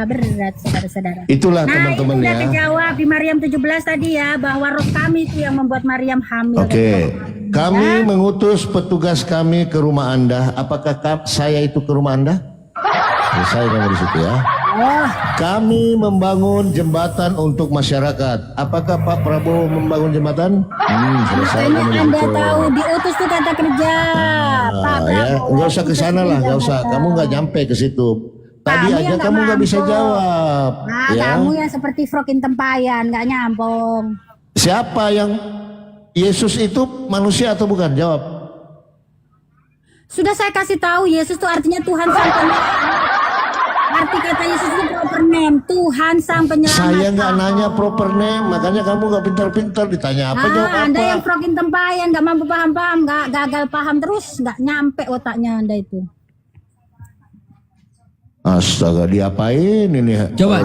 Berat saudara-saudara. Itulah Nah, teman-teman itu udah ya. kejawab di Maryam 17 tadi ya, bahwa roh kami itu yang membuat Maryam hamil. Oke, kami mengutus petugas kami ke rumah Anda. Apakah saya itu ke rumah Anda? Saya kamu di situ ya. Oh, Kami membangun jembatan untuk masyarakat. Apakah Pak Prabowo membangun jembatan? Selesai makanya kamu di Anda situ. tahu diutus tuh kata kerja. Pak Ya, Prabowo nggak usah ke utus sana lah, nggak usah. jabatan. Kamu nggak nyampe ke situ. Tadi Kamu aja yang kamu nggak bisa mampu. jawab. Nah, Ya. kamu yang seperti frokin tempayan, nggak nyambung. Siapa yang Yesus itu manusia atau bukan? Jawab. Sudah saya kasih tahu, Yesus itu artinya Tuhan sang penyelamat. Arti kata Yesus itu proper name, Tuhan sang penyelamat. Saya nggak nanya proper name, makanya kamu nggak pintar-pintar ditanya apa jawab Anda apa. yang frokin tempayan, nggak mampu paham-paham, nggak gagal paham terus, nggak nyampe otaknya Anda itu. Astaga, diapain ini? Coba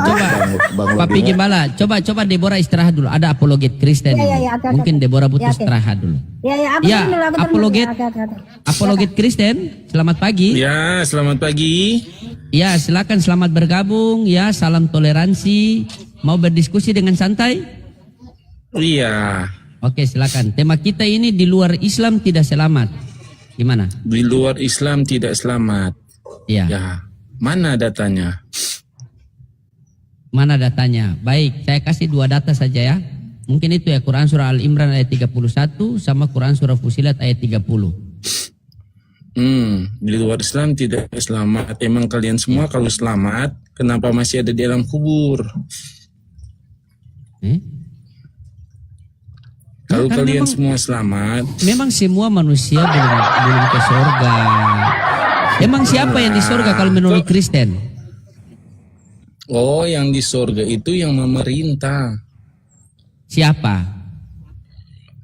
Pak Pigi Bala, coba Deborah istirahat dulu. Ada apologet Kristen. Ya, oke. Mungkin Deborah butuh Ya, oke. istirahat dulu. Ya, aku Ya, turun dulu, aku turun apologet. dulu. Oke. Apologet Kristen, selamat pagi. Ya, selamat pagi. Ya, silakan selamat bergabung. Ya, salam toleransi. Mau berdiskusi dengan santai? Iya, Oke, silakan. Tema kita ini di luar Islam tidak selamat. Gimana? di luar Islam tidak selamat. Ya. Ya, mana datanya? Mana datanya? Baik, saya kasih dua data saja ya. Mungkin itu ya, Quran surah Al-Imran ayat 31 sama Quran surah Fusilat ayat 30. Di luar Islam tidak selamat. Emang kalian semua kalau selamat, kenapa masih ada di alam kubur? Kalau Kan kalian memang- semua selamat, Memang semua manusia belum ke surga. Emang siapa yang di surga kalau menurut Kristen? oh yang di sorga itu yang memerintah. Siapa?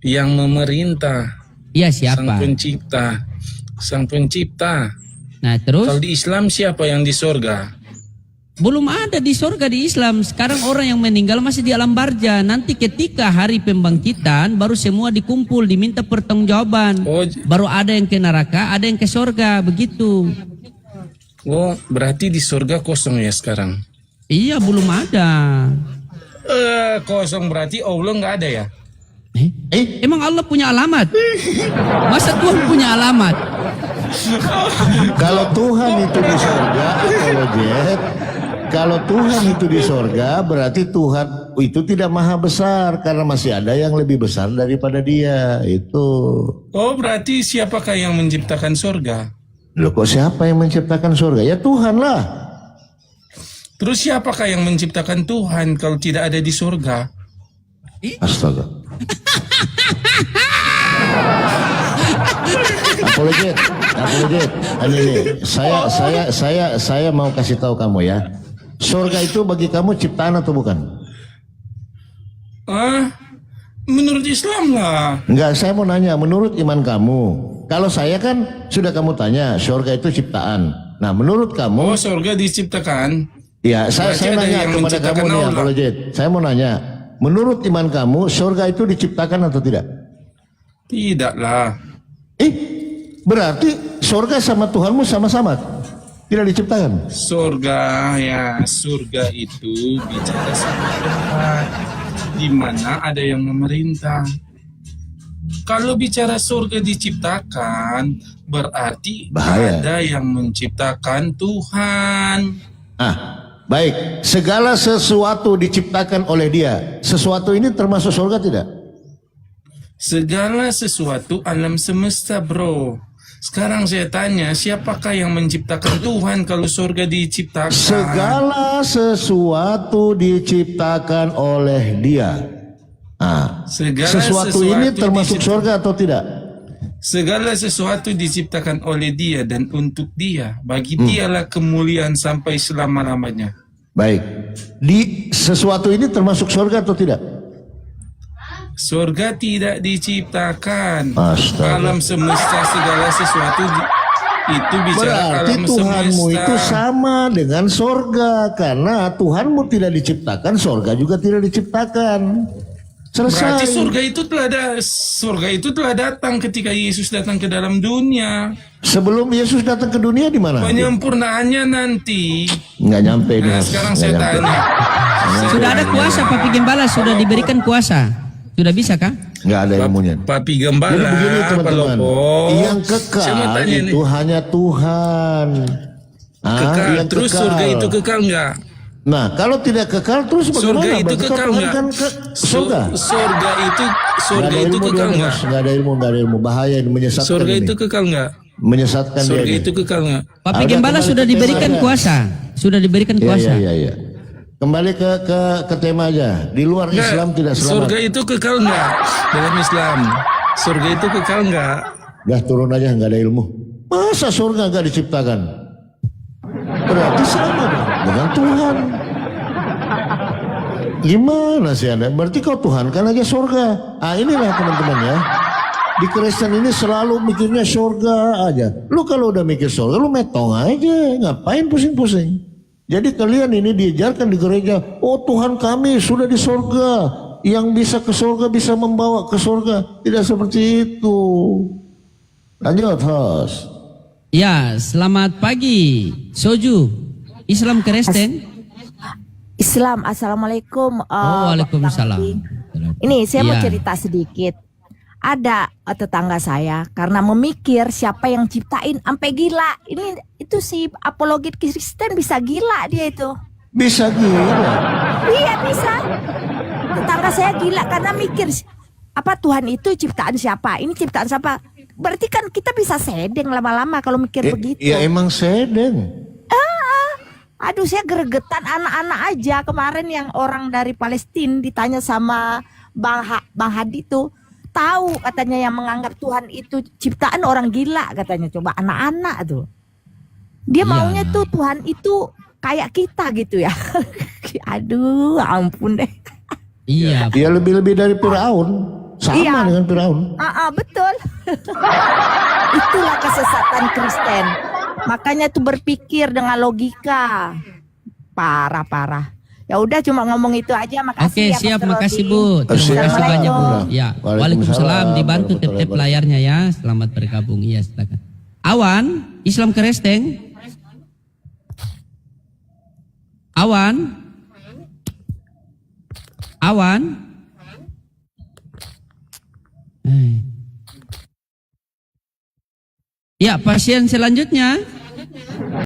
Yang memerintah, Iya sang siapa? pencipta. Sang pencipta. Nah terus Kalau di Islam siapa yang di sorga? belum ada di surga di Islam. Sekarang orang yang meninggal masih di alam barza. Nanti ketika hari pembangkitan baru semua dikumpul diminta pertanggungjawaban. Oh, Baru ada yang ke neraka, ada yang ke surga, begitu. oh berarti di sorga kosong ya sekarang? Iya belum ada. Kosong berarti Allah nggak ada ya? Emang Allah punya alamat? Masa Tuhan punya alamat? Kalau Tuhan itu di sorga, apologet. Kalau Tuhan itu di sorga, berarti Tuhan itu tidak maha besar karena masih ada yang lebih besar daripada Dia. Itu. Oh berarti siapakah yang menciptakan sorga? Loh, kok siapa yang menciptakan sorga? Ya Tuhan lah. Terus siapakah yang menciptakan Tuhan kalau tidak ada di sorga? Astaga. Apologet. Ini saya mau kasih tahu kamu ya. Surga itu bagi kamu ciptaan atau bukan? Menurut Islam lah. Enggak, saya mau nanya menurut iman kamu. Kalau saya kan sudah kamu tanya, surga itu ciptaan. Nah, menurut kamu? Oh, surga diciptakan. Ya, saya Berarti ada nanya yang kepada menciptakan kamu nih, Allah. apologet. Saya mau nanya, menurut iman kamu, surga itu diciptakan atau tidak? Tidaklah. Berarti surga sama Tuhanmu sama-sama tidak diciptakan. Surga itu bicara sama tempat di mana ada yang memerintah. Kalau bicara surga diciptakan, berarti Bahaya. ada yang menciptakan Tuhan. Baik, segala sesuatu diciptakan oleh Dia. Sesuatu ini termasuk surga tidak? Segala sesuatu alam semesta, bro. Sekarang saya tanya, siapakah yang menciptakan Tuhan kalau surga diciptakan? Segala sesuatu diciptakan oleh Dia. Segala Sesuatu ini termasuk diciptakan. surga atau tidak? Segala sesuatu diciptakan oleh Dia dan untuk Dia. Bagi Dialah kemuliaan sampai selama-lamanya. Baik, sesuatu ini termasuk surga atau tidak? Surga tidak diciptakan. Astaga. Alam semesta segala sesuatu itu bicara Berarti alam Tuhanmu semesta. itu sama dengan surga. Karena Tuhanmu tidak diciptakan, surga juga tidak diciptakan. Selesai. Berarti surga itu telah datang ketika Yesus datang ke dalam dunia. Sebelum Yesus datang ke dunia di mana? Penyempurnaannya nanti. Nggak nyampe Nah, nih. sekarang Nggak saya nyampe. tanya. Sudah ada kuasa Papi Gembala, sudah diberikan kuasa. Sudah bisa kah? Nggak ada ilmunya. Papi Gembala. Jadi begini teman-teman, Palopos. yang Saya mau kekal tanya itu nih. hanya Tuhan. Kekal. Yang Terus kekal. surga itu kekal nggak? Nah, kalau tidak kekal terus bagaimana? Surga itu Berarti kekal Tuhan nggak? kan surga. Surga Nggak itu kekal dia, nggak? Mas. Nggak ada ilmu, bahaya ini, menyesatkan Surga ini. itu kekal nggak? Menyesatkan Surga dia. itu kekal nggak? Papi Ada Gembala kembali sudah ke diberikan tema kuasa. Sudah diberikan kuasa. Iya. Kembali ke tema aja. Di luar Nggak, Islam tidak selamat. surga itu kekal nggak dalam Islam? Surga itu kekal nggak? Dah turun aja, nggak ada ilmu. Masa surga nggak diciptakan? Berarti sama dong dengan Tuhan. Gimana sih Anda? Berarti kau Tuhan kan aja surga. Inilah teman-teman ya. Di Kristen ini selalu mikirnya surga aja. Lu kalau udah mikir surga, lu metong aja. Ngapain pusing-pusing? Jadi kalian ini diajarkan di gereja, oh Tuhan kami sudah di surga. Yang bisa ke surga bisa membawa ke surga. Tidak seperti itu. Lanjut, host. Ya, selamat pagi. Soju, Islam Kristen. Islam, assalamualaikum. Waalaikumsalam. Ini saya mau Iya. cerita sedikit. Ada tetangga saya karena memikir siapa yang ciptain sampai gila. Ini itu si apologet Kristen bisa gila dia itu. Bisa gila. Iya bisa. Tetangga saya gila karena mikir apa Tuhan itu ciptaan siapa? Ini ciptaan siapa? Berarti kan kita bisa sedeng lama-lama kalau mikir begitu. Ya emang sedeng. Aduh saya gregetan anak-anak aja kemarin yang orang dari Palestina ditanya sama Bang Hadi tuh tahu katanya yang menganggap Tuhan itu ciptaan orang gila katanya coba anak-anak tuh dia Iya. maunya tuh Tuhan itu kayak kita gitu ya. Aduh ampun deh. Iya. Ya lebih-lebih dari Firaun. Sama Iya. dengan Firaun. Betul. Itulah kesesatan Kristen. Makanya tuh berpikir dengan logika. Parah. Ya udah cuma ngomong itu aja. Makasih Oke, ya, siap. Pastor Makasih, Rodi. Bu. Terima kasih Assalamualaikum. banyak, Bu. Ya. Waalaikumsalam. Waalaikumsalam. Dibantu Warahmatullahi tap-tap layarnya ya. Selamat bergabung. Iya, silakan. Awan, Islam Kristen. Awan. Ya, pasien selanjutnya.